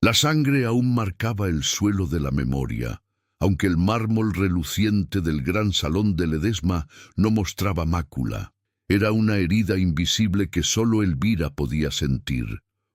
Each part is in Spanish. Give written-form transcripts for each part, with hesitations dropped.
La sangre aún marcaba el suelo de la memoria, aunque el mármol reluciente del gran salón de Ledesma no mostraba mácula. Era una herida invisible que solo Elvira podía sentir,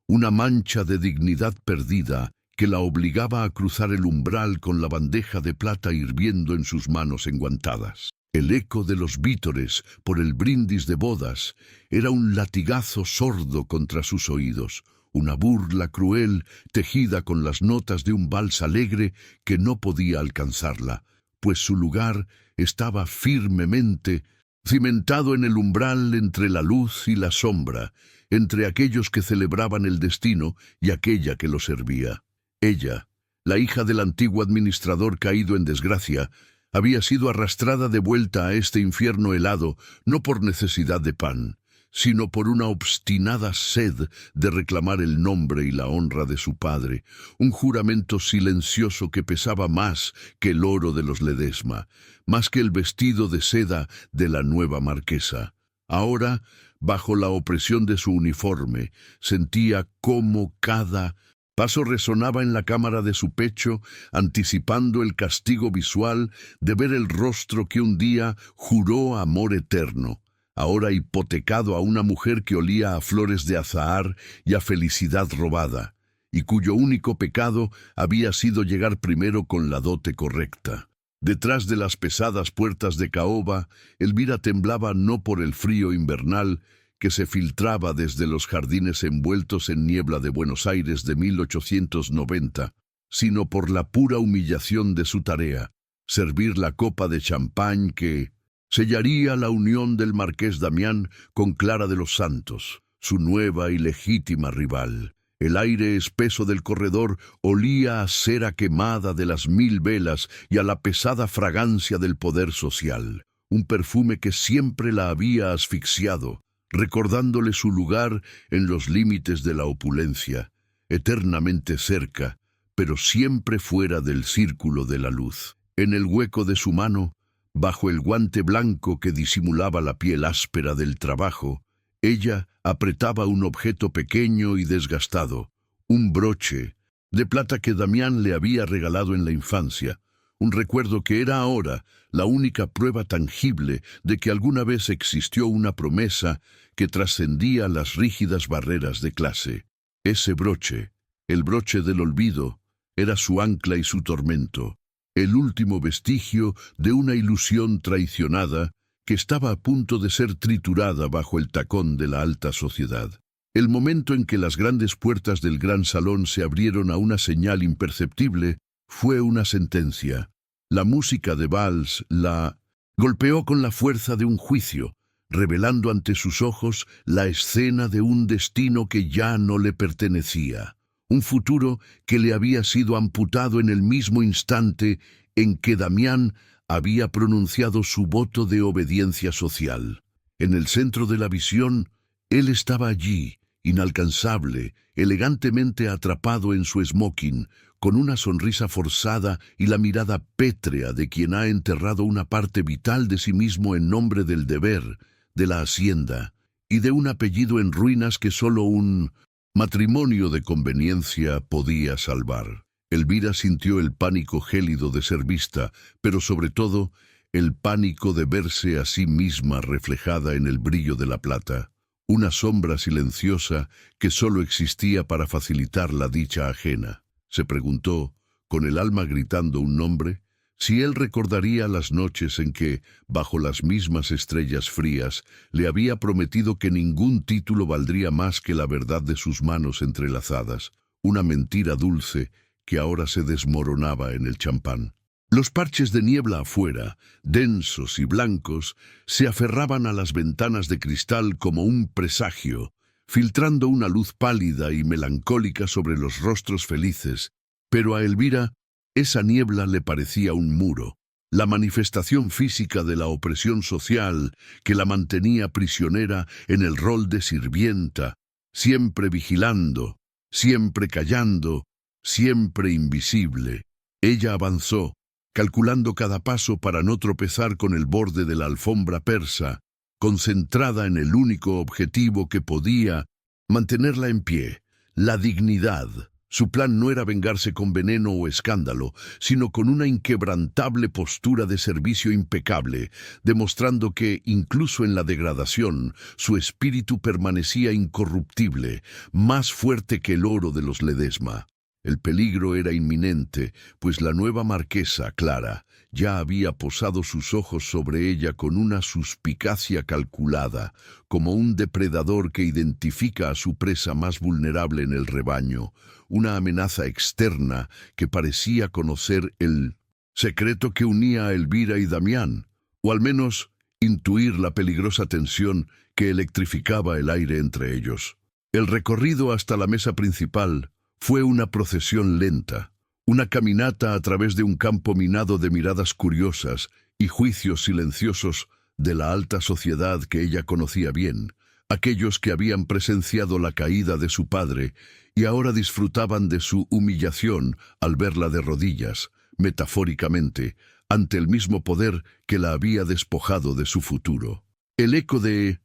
una mancha de dignidad perdida que la obligaba a cruzar el umbral con la bandeja de plata hirviendo en sus manos enguantadas. El eco de los vítores por el brindis de bodas era un latigazo sordo contra sus oídos, una burla cruel tejida con las notas de un vals alegre que no podía alcanzarla, pues su lugar estaba firmemente cimentado en el umbral entre la luz y la sombra, entre aquellos que celebraban el destino y aquella que lo servía. Ella, la hija del antiguo administrador caído en desgracia, había sido arrastrada de vuelta a este infierno helado, no por necesidad de pan, sino por una obstinada sed de reclamar el nombre y la honra de su padre, un juramento silencioso que pesaba más que el oro de los Ledesma, más que el vestido de seda de la nueva marquesa. Ahora, bajo la opresión de su uniforme, sentía cómo cada paso resonaba en la cámara de su pecho, anticipando el castigo visual de ver el rostro que un día juró amor eterno, ahora hipotecado a una mujer que olía a flores de azahar y a felicidad robada, y cuyo único pecado había sido llegar primero con la dote correcta. Detrás de las pesadas puertas de caoba, Elvira temblaba no por el frío invernal que se filtraba desde los jardines envueltos en niebla de Buenos Aires de 1890, sino por la pura humillación de su tarea, servir la copa de champán que sellaría la unión del marqués Damián con Clara de los Santos, su nueva y legítima rival. El aire espeso del corredor olía a cera quemada de las 1000 velas y a la pesada fragancia del poder social, un perfume que siempre la había asfixiado, recordándole su lugar en los límites de la opulencia, eternamente cerca, pero siempre fuera del círculo de la luz. En el hueco de su mano, bajo el guante blanco que disimulaba la piel áspera del trabajo, ella apretaba un objeto pequeño y desgastado, un broche de plata que Damián le había regalado en la infancia, un recuerdo que era ahora la única prueba tangible de que alguna vez existió una promesa que trascendía las rígidas barreras de clase. Ese broche, el broche del olvido, era su ancla y su tormento, el último vestigio de una ilusión traicionada que estaba a punto de ser triturada bajo el tacón de la alta sociedad. El momento en que las grandes puertas del gran salón se abrieron a una señal imperceptible fue una sentencia. La música de vals la golpeó con la fuerza de un juicio, revelando ante sus ojos la escena de un destino que ya no le pertenecía, un futuro que le había sido amputado en el mismo instante en que Damián había pronunciado su voto de obediencia social. En el centro de la visión, él estaba allí, inalcanzable, elegantemente atrapado en su smoking, con una sonrisa forzada y la mirada pétrea de quien ha enterrado una parte vital de sí mismo en nombre del deber, de la hacienda, y de un apellido en ruinas que solo un matrimonio de conveniencia podía salvar. Elvira sintió el pánico gélido de ser vista, pero sobre todo, el pánico de verse a sí misma reflejada en el brillo de la plata, una sombra silenciosa que solo existía para facilitar la dicha ajena. Se preguntó, con el alma gritando un nombre, si él recordaría las noches en que, bajo las mismas estrellas frías, le había prometido que ningún título valdría más que la verdad de sus manos entrelazadas, una mentira dulce que ahora se desmoronaba en el champán. Los parches de niebla afuera, densos y blancos, se aferraban a las ventanas de cristal como un presagio, filtrando una luz pálida y melancólica sobre los rostros felices, pero a Elvira esa niebla le parecía un muro, la manifestación física de la opresión social que la mantenía prisionera en el rol de sirvienta, siempre vigilando, siempre callando, siempre invisible. Ella avanzó, calculando cada paso para no tropezar con el borde de la alfombra persa, concentrada en el único objetivo que podía mantenerla en pie, la dignidad. Su plan no era vengarse con veneno o escándalo, sino con una inquebrantable postura de servicio impecable, demostrando que, incluso en la degradación, su espíritu permanecía incorruptible, más fuerte que el oro de los Ledesma. El peligro era inminente, pues la nueva marquesa, Clara, ya había posado sus ojos sobre ella con una suspicacia calculada, como un depredador que identifica a su presa más vulnerable en el rebaño, una amenaza externa que parecía conocer el secreto que unía a Elvira y Damián, o al menos intuir la peligrosa tensión que electrificaba el aire entre ellos. El recorrido hasta la mesa principal fue una procesión lenta, una caminata a través de un campo minado de miradas curiosas y juicios silenciosos de la alta sociedad que ella conocía bien, aquellos que habían presenciado la caída de su padre y ahora disfrutaban de su humillación al verla de rodillas, metafóricamente, ante el mismo poder que la había despojado de su futuro. El eco de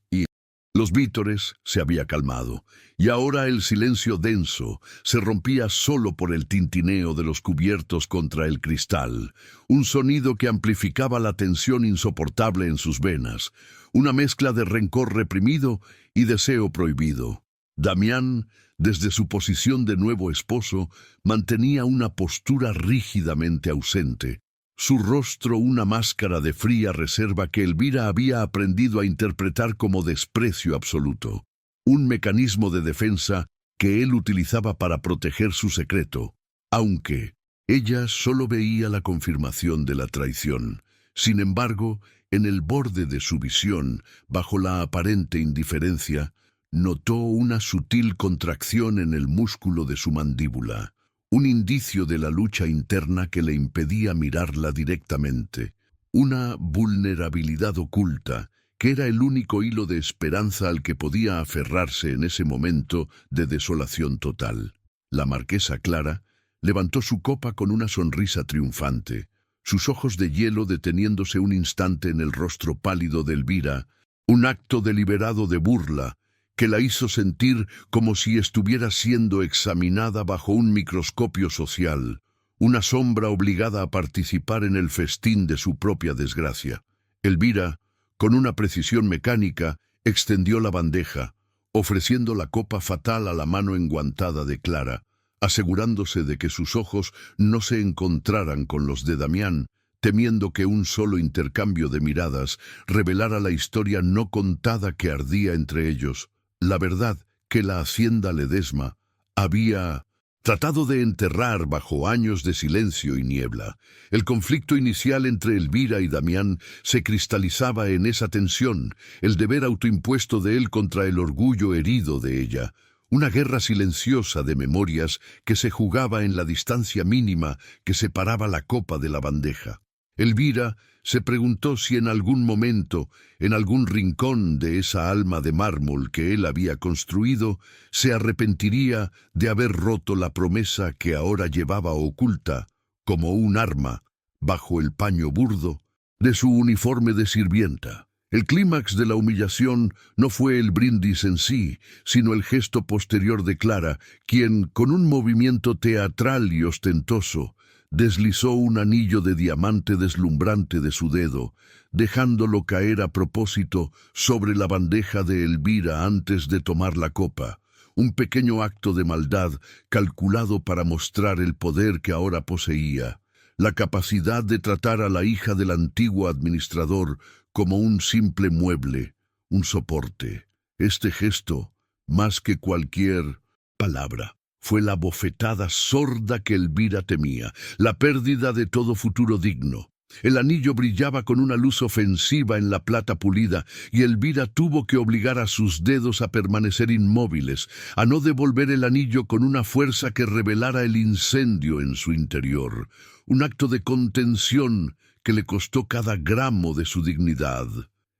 los vítores se había calmado, y ahora el silencio denso se rompía solo por el tintineo de los cubiertos contra el cristal, un sonido que amplificaba la tensión insoportable en sus venas, una mezcla de rencor reprimido y deseo prohibido. Damián, desde su posición de nuevo esposo, mantenía una postura rígidamente ausente, su rostro una máscara de fría reserva que Elvira había aprendido a interpretar como desprecio absoluto, un mecanismo de defensa que él utilizaba para proteger su secreto, aunque ella solo veía la confirmación de la traición. Sin embargo, en el borde de su visión, bajo la aparente indiferencia, notó una sutil contracción en el músculo de su mandíbula, un indicio de la lucha interna que le impedía mirarla directamente, una vulnerabilidad oculta que era el único hilo de esperanza al que podía aferrarse en ese momento de desolación total. La marquesa Clara levantó su copa con una sonrisa triunfante, sus ojos de hielo deteniéndose un instante en el rostro pálido de Elvira, un acto deliberado de burla que la hizo sentir como si estuviera siendo examinada bajo un microscopio social, una sombra obligada a participar en el festín de su propia desgracia. Elvira, con una precisión mecánica, extendió la bandeja, ofreciendo la copa fatal a la mano enguantada de Clara, asegurándose de que sus ojos no se encontraran con los de Damián, temiendo que un solo intercambio de miradas revelara la historia no contada que ardía entre ellos. La verdad que la hacienda Ledesma había tratado de enterrar bajo años de silencio y niebla. El conflicto inicial entre Elvira y Damián se cristalizaba en esa tensión, el deber autoimpuesto de él contra el orgullo herido de ella, una guerra silenciosa de memorias que se jugaba en la distancia mínima que separaba la copa de la bandeja. Elvira se preguntó si en algún momento, en algún rincón de esa alma de mármol que él había construido, se arrepentiría de haber roto la promesa que ahora llevaba oculta, como un arma, bajo el paño burdo de su uniforme de sirvienta. El clímax de la humillación no fue el brindis en sí, sino el gesto posterior de Clara, quien, con un movimiento teatral y ostentoso, deslizó un anillo de diamante deslumbrante de su dedo, dejándolo caer a propósito sobre la bandeja de Elvira antes de tomar la copa, un pequeño acto de maldad calculado para mostrar el poder que ahora poseía, la capacidad de tratar a la hija del antiguo administrador como un simple mueble, un soporte. Este gesto, más que cualquier palabra, fue la bofetada sorda que Elvira temía, la pérdida de todo futuro digno. El anillo brillaba con una luz ofensiva en la plata pulida, y Elvira tuvo que obligar a sus dedos a permanecer inmóviles, a no devolver el anillo con una fuerza que revelara el incendio en su interior, un acto de contención que le costó cada gramo de su dignidad.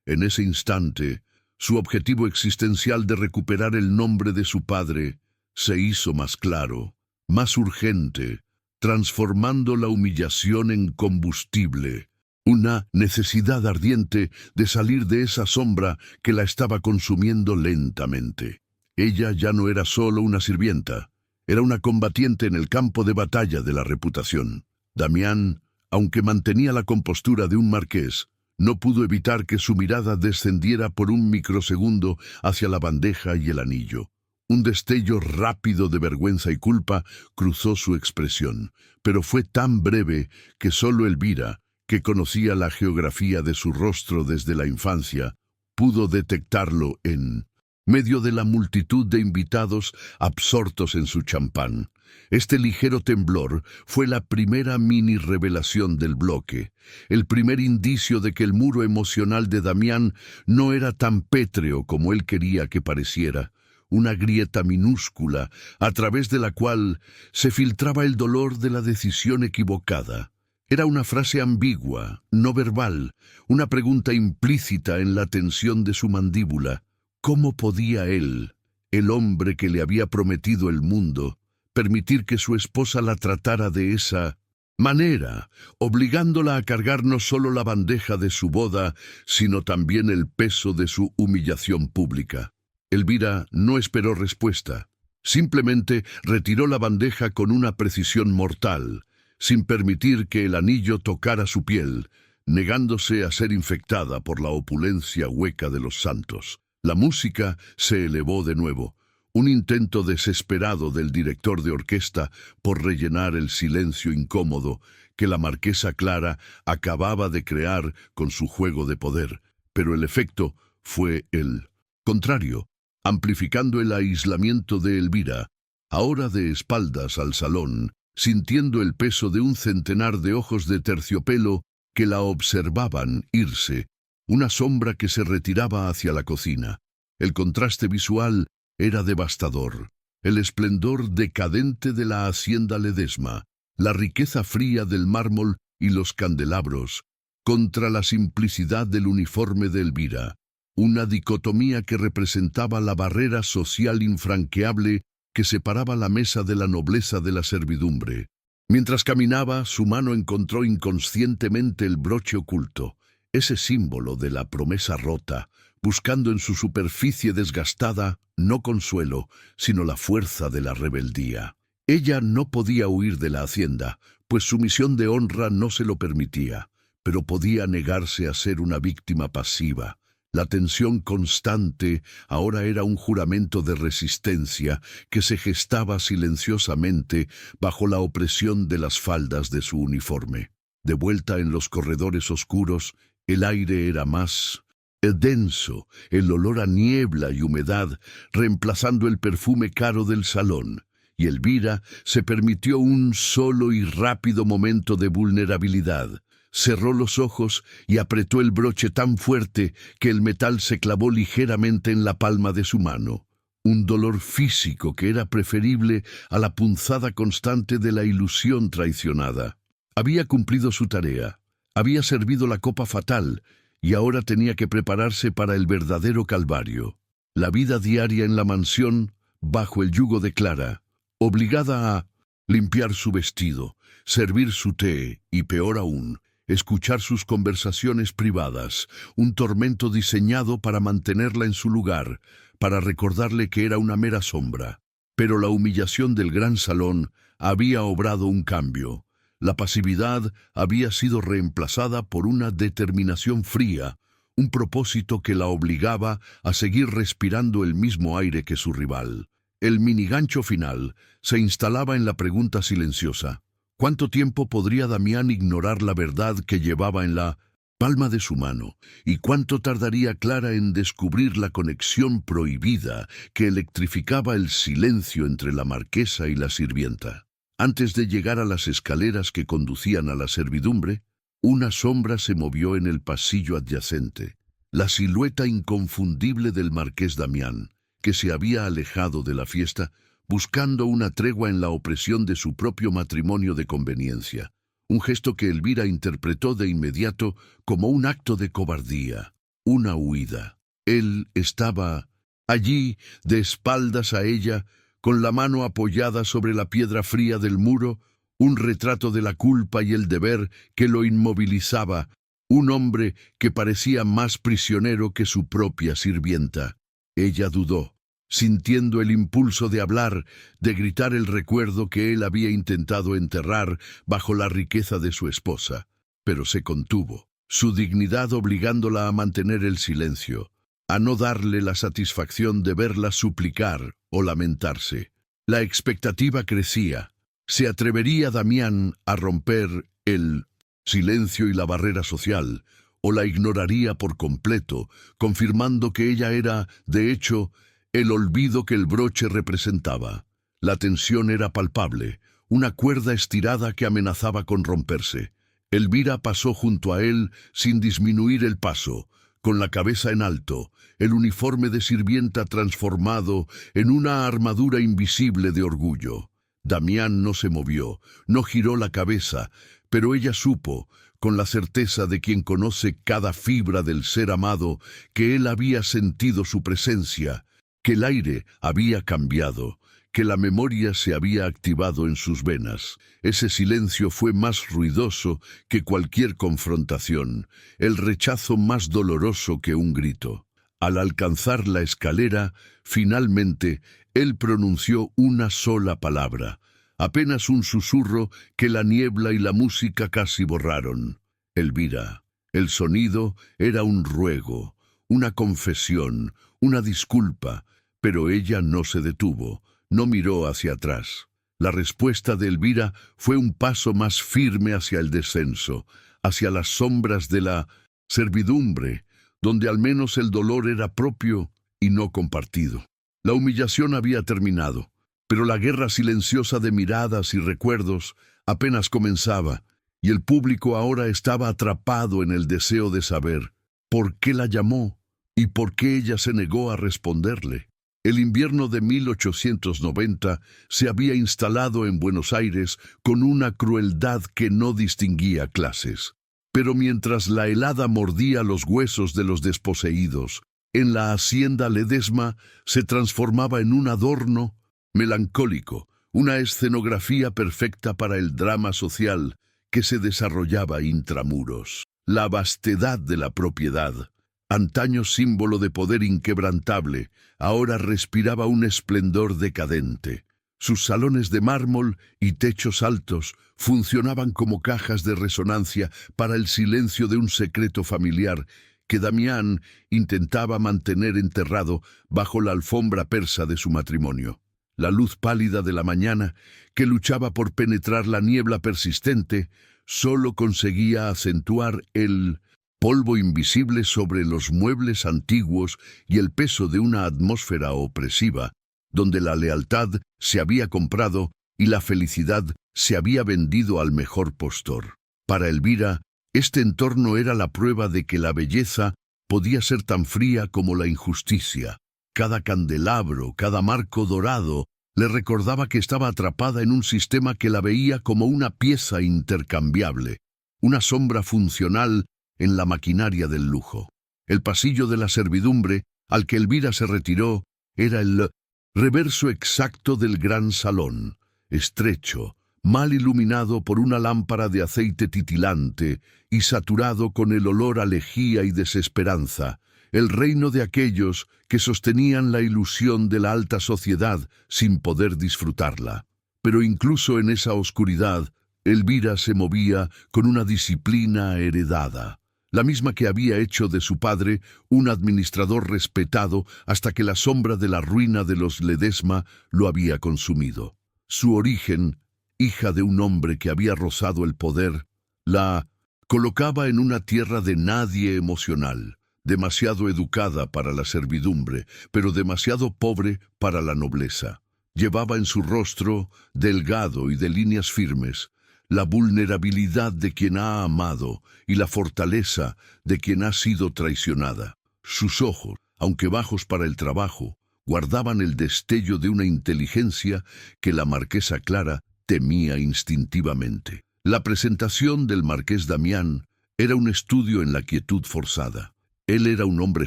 En ese instante, su objetivo existencial de recuperar el nombre de su padre se hizo más claro, más urgente, transformando la humillación en combustible, una necesidad ardiente de salir de esa sombra que la estaba consumiendo lentamente. Ella ya no era solo una sirvienta, Era una combatiente en el campo de batalla de la reputación. Damián, aunque mantenía la compostura de un marqués, no pudo evitar que su mirada descendiera por un microsegundo hacia la bandeja y el anillo. Un destello rápido de vergüenza y culpa cruzó su expresión, pero fue tan breve que solo Elvira, que conocía la geografía de su rostro desde la infancia, pudo detectarlo en medio de la multitud de invitados absortos en su champán. Este ligero temblor fue la primera mini revelación del bloque, el primer indicio de que el muro emocional de Damián no era tan pétreo como él quería que pareciera, una grieta minúscula a través de la cual se filtraba el dolor de la decisión equivocada. Era una frase ambigua, no verbal, una pregunta implícita en la tensión de su mandíbula. ¿Cómo podía él, el hombre que le había prometido el mundo, permitir que su esposa la tratara de esa manera, obligándola a cargar no solo la bandeja de su boda, sino también el peso de su humillación pública? Elvira no esperó respuesta. Simplemente retiró la bandeja con una precisión mortal, sin permitir que el anillo tocara su piel, negándose a ser infectada por la opulencia hueca de los santos. La música se elevó de nuevo, un intento desesperado del director de orquesta por rellenar el silencio incómodo que la marquesa Clara acababa de crear con su juego de poder, pero el efecto fue el contrario, amplificando el aislamiento de Elvira, ahora de espaldas al salón, sintiendo el peso de un centenar de ojos de terciopelo que la observaban irse, una sombra que se retiraba hacia la cocina. El contraste visual era devastador. El esplendor decadente de la hacienda Ledesma, la riqueza fría del mármol y los candelabros, contra la simplicidad del uniforme de Elvira. Una dicotomía que representaba la barrera social infranqueable que separaba la mesa de la nobleza de la servidumbre. Mientras caminaba, su mano encontró inconscientemente el broche oculto, ese símbolo de la promesa rota, buscando en su superficie desgastada no consuelo, sino la fuerza de la rebeldía. Ella no podía huir de la hacienda, pues su misión de honra no se lo permitía, pero podía negarse a ser una víctima pasiva. La tensión constante ahora era un juramento de resistencia que se gestaba silenciosamente bajo la opresión de las faldas de su uniforme. De vuelta en los corredores oscuros, el aire era más denso, el olor a niebla y humedad, reemplazando el perfume caro del salón, y Elvira se permitió un solo y rápido momento de vulnerabilidad. Cerró los ojos y apretó el broche tan fuerte que el metal se clavó ligeramente en la palma de su mano. Un dolor físico que era preferible a la punzada constante de la ilusión traicionada. Había cumplido su tarea, había servido la copa fatal y ahora tenía que prepararse para el verdadero calvario. La vida diaria en la mansión, bajo el yugo de Clara, obligada a limpiar su vestido, servir su té y, peor aún, escuchar sus conversaciones privadas, un tormento diseñado para mantenerla en su lugar, para recordarle que era una mera sombra. Pero la humillación del gran salón había obrado un cambio. La pasividad había sido reemplazada por una determinación fría, un propósito que la obligaba a seguir respirando el mismo aire que su rival. El minigancho final se instalaba en la pregunta silenciosa. ¿Cuánto tiempo podría Damián ignorar la verdad que llevaba en la palma de su mano? ¿Y cuánto tardaría Clara en descubrir la conexión prohibida que electrificaba el silencio entre la marquesa y la sirvienta? Antes de llegar a las escaleras que conducían a la servidumbre, una sombra se movió en el pasillo adyacente, la silueta inconfundible del marqués Damián, que se había alejado de la fiesta, buscando una tregua en la opresión de su propio matrimonio de conveniencia, un gesto que Elvira interpretó de inmediato como un acto de cobardía, una huida. Él estaba allí, de espaldas a ella, con la mano apoyada sobre la piedra fría del muro, un retrato de la culpa y el deber que lo inmovilizaba, un hombre que parecía más prisionero que su propia sirvienta. Ella dudó. sintiendo el impulso de hablar, de gritar el recuerdo que él había intentado enterrar bajo la riqueza de su esposa. Pero se contuvo, su dignidad obligándola a mantener el silencio, a no darle la satisfacción de verla suplicar o lamentarse. La expectativa crecía. ¿Se atrevería Damián a romper el silencio y la barrera social, o la ignoraría por completo, confirmando que ella era, de hecho, el olvido que el broche representaba? La tensión era palpable, una cuerda estirada que amenazaba con romperse. Elvira pasó junto a él sin disminuir el paso, con la cabeza en alto, el uniforme de sirvienta transformado en una armadura invisible de orgullo. Damián no se movió, no giró la cabeza, pero ella supo, con la certeza de quien conoce cada fibra del ser amado, que él había sentido su presencia, que el aire había cambiado, que la memoria se había activado en sus venas. Ese silencio fue más ruidoso que cualquier confrontación, el rechazo más doloroso que un grito. Al alcanzar la escalera, finalmente, él pronunció una sola palabra, apenas un susurro que la niebla y la música casi borraron. Elvira. El sonido era un ruego, una confesión, una disculpa, pero ella no se detuvo, no miró hacia atrás. La respuesta de Elvira fue un paso más firme hacia el descenso, hacia las sombras de la servidumbre, donde al menos el dolor era propio y no compartido. La humillación había terminado, pero la guerra silenciosa de miradas y recuerdos apenas comenzaba, y el público ahora estaba atrapado en el deseo de saber por qué la llamó y por qué ella se negó a responderle. El invierno de 1890 se había instalado en Buenos Aires con una crueldad que no distinguía clases. Pero mientras la helada mordía los huesos de los desposeídos, en la hacienda Ledesma se transformaba en un adorno melancólico, una escenografía perfecta para el drama social que se desarrollaba intramuros. La vastedad de la propiedad, antaño símbolo de poder inquebrantable, ahora respiraba un esplendor decadente. Sus salones de mármol y techos altos funcionaban como cajas de resonancia para el silencio de un secreto familiar que Damián intentaba mantener enterrado bajo la alfombra persa de su matrimonio. La luz pálida de la mañana, que luchaba por penetrar la niebla persistente, solo conseguía acentuar el polvo invisible sobre los muebles antiguos y el peso de una atmósfera opresiva, donde la lealtad se había comprado y la felicidad se había vendido al mejor postor. Para Elvira, este entorno era la prueba de que la belleza podía ser tan fría como la injusticia. Cada candelabro, cada marco dorado, le recordaba que estaba atrapada en un sistema que la veía como una pieza intercambiable, una sombra funcional en la maquinaria del lujo. El pasillo de la servidumbre, al que Elvira se retiró, era el reverso exacto del gran salón, estrecho, mal iluminado por una lámpara de aceite titilante y saturado con el olor a lejía y desesperanza, el reino de aquellos que sostenían la ilusión de la alta sociedad sin poder disfrutarla. Pero incluso en esa oscuridad, Elvira se movía con una disciplina heredada, la misma que había hecho de su padre un administrador respetado hasta que la sombra de la ruina de los Ledesma lo había consumido. Su origen, hija de un hombre que había rozado el poder, la colocaba en una tierra de nadie emocional, demasiado educada para la servidumbre, pero demasiado pobre para la nobleza. Llevaba en su rostro, delgado y de líneas firmes, la vulnerabilidad de quien ha amado y la fortaleza de quien ha sido traicionada. Sus ojos, aunque bajos para el trabajo, guardaban el destello de una inteligencia que la marquesa Clara temía instintivamente. La presentación del marqués Damián era un estudio en la quietud forzada. Él era un hombre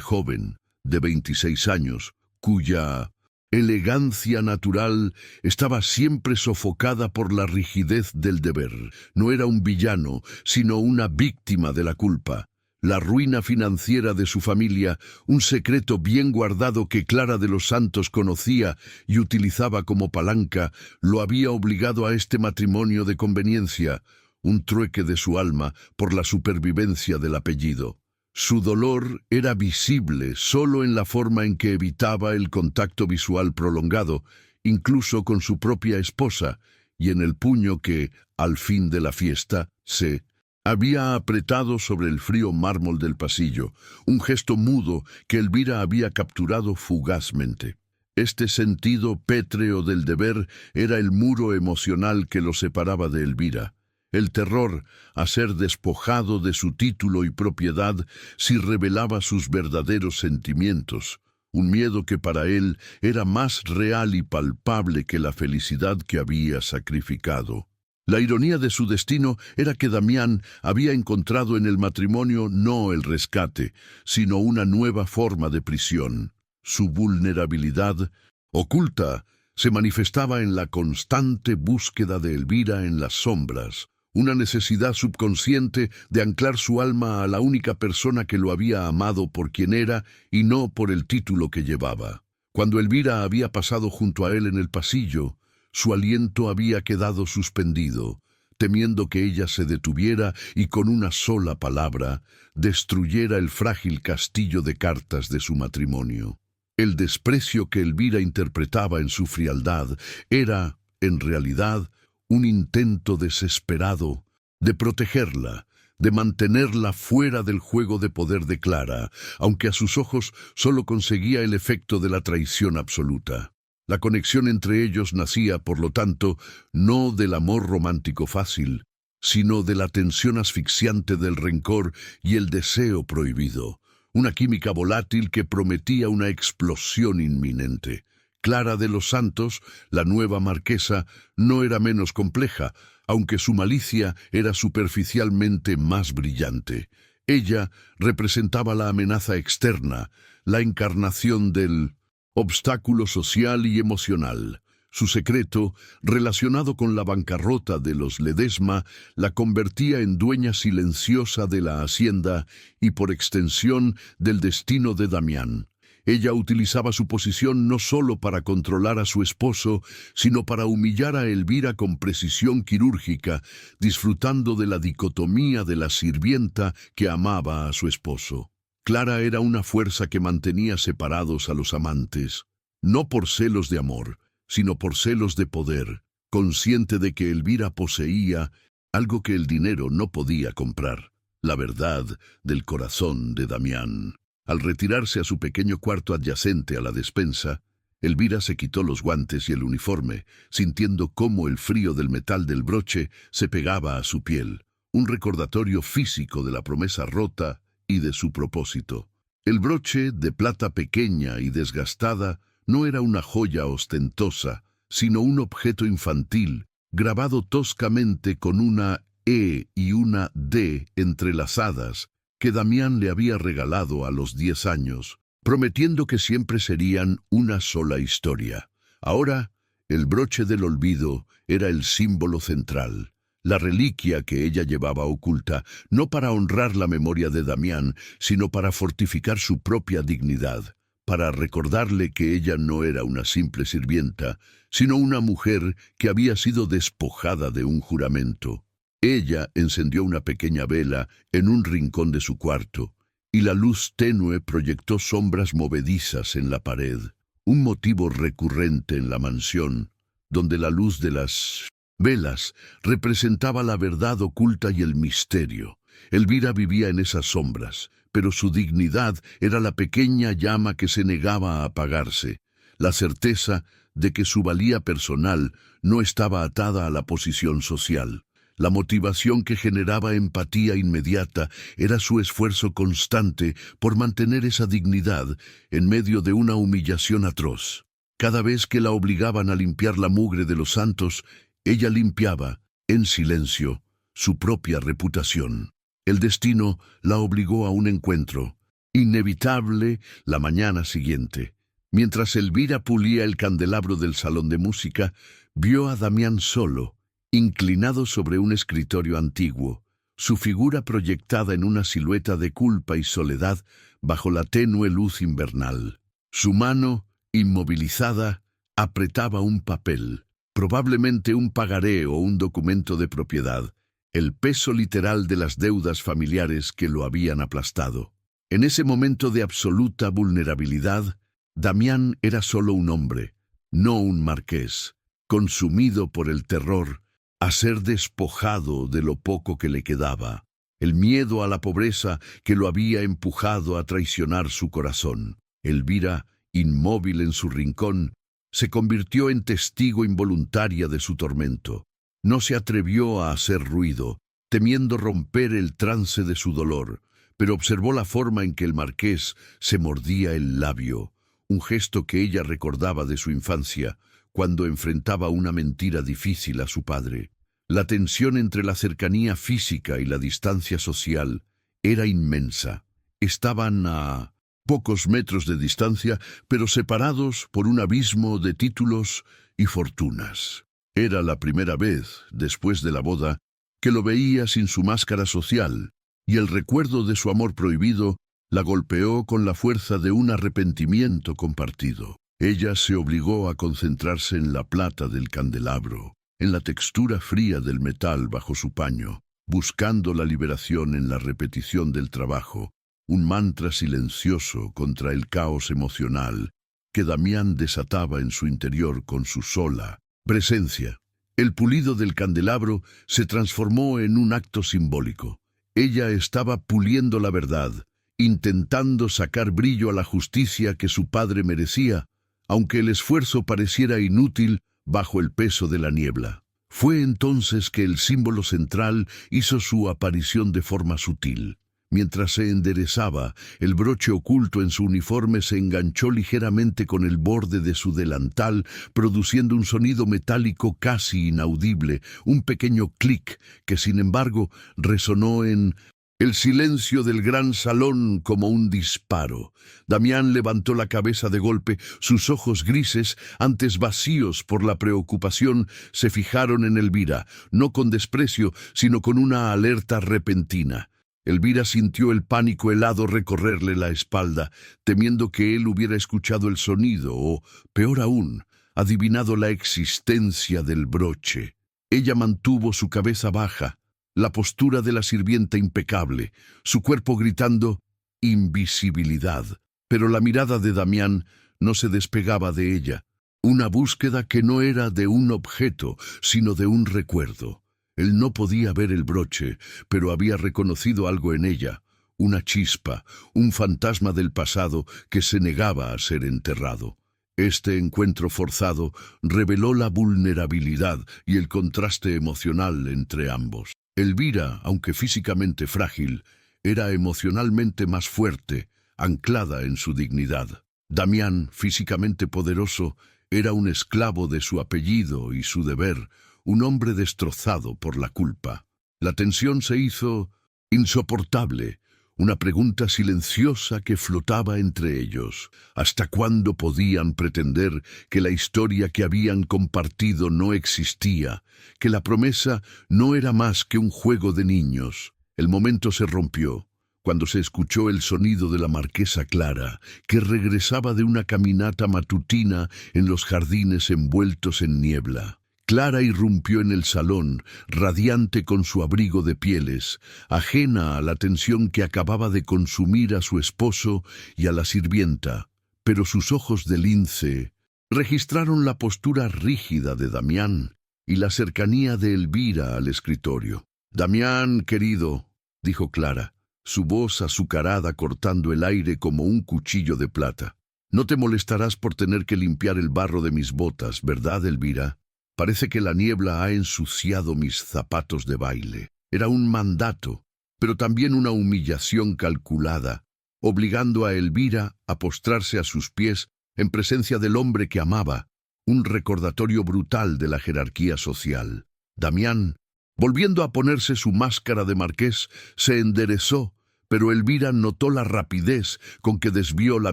joven, de 26 años, cuya elegancia natural estaba siempre sofocada por la rigidez del deber. No era un villano, sino una víctima de la culpa. La ruina financiera de su familia, un secreto bien guardado que Clara de los Santos conocía y utilizaba como palanca, lo había obligado a este matrimonio de conveniencia, un trueque de su alma por la supervivencia del apellido. Su dolor era visible solo en la forma en que evitaba el contacto visual prolongado, incluso con su propia esposa, y en el puño que, al fin de la fiesta, se había apretado sobre el frío mármol del pasillo, un gesto mudo que Elvira había capturado fugazmente. Este sentido pétreo del deber era el muro emocional que lo separaba de Elvira. El terror a ser despojado de su título y propiedad si revelaba sus verdaderos sentimientos, un miedo que para él era más real y palpable que la felicidad que había sacrificado. La ironía de su destino era que Damián había encontrado en el matrimonio no el rescate, sino una nueva forma de prisión. Su vulnerabilidad, oculta, se manifestaba en la constante búsqueda de Elvira en las sombras, una necesidad subconsciente de anclar su alma a la única persona que lo había amado por quien era y no por el título que llevaba. Cuando Elvira había pasado junto a él en el pasillo, su aliento había quedado suspendido, temiendo que ella se detuviera y con una sola palabra destruyera el frágil castillo de cartas de su matrimonio. El desprecio que Elvira interpretaba en su frialdad era, en realidad, un intento desesperado de protegerla, de mantenerla fuera del juego de poder de Clara, aunque a sus ojos solo conseguía el efecto de la traición absoluta. La conexión entre ellos nacía, por lo tanto, no del amor romántico fácil, sino de la tensión asfixiante del rencor y el deseo prohibido, una química volátil que prometía una explosión inminente. Clara de los Santos, la nueva marquesa, no era menos compleja, aunque su malicia era superficialmente más brillante. Ella representaba la amenaza externa, la encarnación del obstáculo social y emocional. Su secreto, relacionado con la bancarrota de los Ledesma, la convertía en dueña silenciosa de la hacienda y, por extensión, del destino de Damián. Ella utilizaba su posición no solo para controlar a su esposo, sino para humillar a Elvira con precisión quirúrgica, disfrutando de la dicotomía de la sirvienta que amaba a su esposo. Clara era una fuerza que mantenía separados a los amantes, no por celos de amor, sino por celos de poder, consciente de que Elvira poseía algo que el dinero no podía comprar, la verdad del corazón de Damián. Al retirarse a su pequeño cuarto adyacente a la despensa, Elvira se quitó los guantes y el uniforme, sintiendo cómo el frío del metal del broche se pegaba a su piel, un recordatorio físico de la promesa rota y de su propósito. El broche, de plata pequeña y desgastada, no era una joya ostentosa, sino un objeto infantil, grabado toscamente con una E y una D entrelazadas, que Damián le había regalado a los 10 años, prometiendo que siempre serían una sola historia. Ahora, el broche del olvido era el símbolo central, la reliquia que ella llevaba oculta, no para honrar la memoria de Damián, sino para fortificar su propia dignidad, para recordarle que ella no era una simple sirvienta, sino una mujer que había sido despojada de un juramento. Ella encendió una pequeña vela en un rincón de su cuarto, y la luz tenue proyectó sombras movedizas en la pared, un motivo recurrente en la mansión, donde la luz de las velas representaba la verdad oculta y el misterio. Elvira vivía en esas sombras, pero su dignidad era la pequeña llama que se negaba a apagarse, la certeza de que su valía personal no estaba atada a la posición social. La motivación que generaba empatía inmediata era su esfuerzo constante por mantener esa dignidad en medio de una humillación atroz. Cada vez que la obligaban a limpiar la mugre de los santos, ella limpiaba, en silencio, su propia reputación. El destino la obligó a un encuentro, inevitable, la mañana siguiente. Mientras Elvira pulía el candelabro del salón de música, vio a Damián solo, inclinado sobre un escritorio antiguo, su figura proyectada en una silueta de culpa y soledad bajo la tenue luz invernal. Su mano, inmovilizada, apretaba un papel, probablemente un pagaré o un documento de propiedad, el peso literal de las deudas familiares que lo habían aplastado. En ese momento de absoluta vulnerabilidad, Damián era solo un hombre, no un marqués, consumido por el terror a ser despojado de lo poco que le quedaba, el miedo a la pobreza que lo había empujado a traicionar su corazón. Elvira, inmóvil en su rincón, se convirtió en testigo involuntaria de su tormento. No se atrevió a hacer ruido, temiendo romper el trance de su dolor, pero observó la forma en que el marqués se mordía el labio, un gesto que ella recordaba de su infancia, cuando enfrentaba una mentira difícil a su padre. La tensión entre la cercanía física y la distancia social era inmensa. Estaban a pocos metros de distancia, pero separados por un abismo de títulos y fortunas. Era la primera vez, después de la boda, que lo veía sin su máscara social, y el recuerdo de su amor prohibido la golpeó con la fuerza de un arrepentimiento compartido. Ella se obligó a concentrarse en la plata del candelabro, en la textura fría del metal bajo su paño, buscando la liberación en la repetición del trabajo, un mantra silencioso contra el caos emocional que Damián desataba en su interior con su sola presencia. El pulido del candelabro se transformó en un acto simbólico. Ella estaba puliendo la verdad, intentando sacar brillo a la justicia que su padre merecía, aunque el esfuerzo pareciera inútil bajo el peso de la niebla. Fue entonces que el símbolo central hizo su aparición de forma sutil. Mientras se enderezaba, el broche oculto en su uniforme se enganchó ligeramente con el borde de su delantal, produciendo un sonido metálico casi inaudible, un pequeño clic que, sin embargo, resonó en el silencio del gran salón como un disparo. Damián levantó la cabeza de golpe, sus ojos grises, antes vacíos por la preocupación, se fijaron en Elvira, no con desprecio, sino con una alerta repentina. Elvira sintió el pánico helado recorrerle la espalda, temiendo que él hubiera escuchado el sonido o, peor aún, adivinado la existencia del broche. Ella mantuvo su cabeza baja, la postura de la sirvienta impecable, su cuerpo gritando invisibilidad, pero la mirada de Damián no se despegaba de ella, una búsqueda que no era de un objeto, sino de un recuerdo. Él no podía ver el broche, pero había reconocido algo en ella, una chispa, un fantasma del pasado que se negaba a ser enterrado. Este encuentro forzado reveló la vulnerabilidad y el contraste emocional entre ambos. Elvira, aunque físicamente frágil, era emocionalmente más fuerte, anclada en su dignidad. Damián, físicamente poderoso, era un esclavo de su apellido y su deber, un hombre destrozado por la culpa. La tensión se hizo insoportable, una pregunta silenciosa que flotaba entre ellos. ¿Hasta cuándo podían pretender que la historia que habían compartido no existía, que la promesa no era más que un juego de niños? El momento se rompió, cuando se escuchó el sonido de la marquesa Clara, que regresaba de una caminata matutina en los jardines envueltos en niebla. Clara irrumpió en el salón, radiante con su abrigo de pieles, ajena a la tensión que acababa de consumir a su esposo y a la sirvienta, pero sus ojos de lince registraron la postura rígida de Damián y la cercanía de Elvira al escritorio. «Damián, querido», dijo Clara, su voz azucarada cortando el aire como un cuchillo de plata. «No te molestarás por tener que limpiar el barro de mis botas, ¿verdad, Elvira? Parece que la niebla ha ensuciado mis zapatos de baile». Era un mandato, pero también una humillación calculada, obligando a Elvira a postrarse a sus pies en presencia del hombre que amaba, un recordatorio brutal de la jerarquía social. Damián, volviendo a ponerse su máscara de marqués, se enderezó, pero Elvira notó la rapidez con que desvió la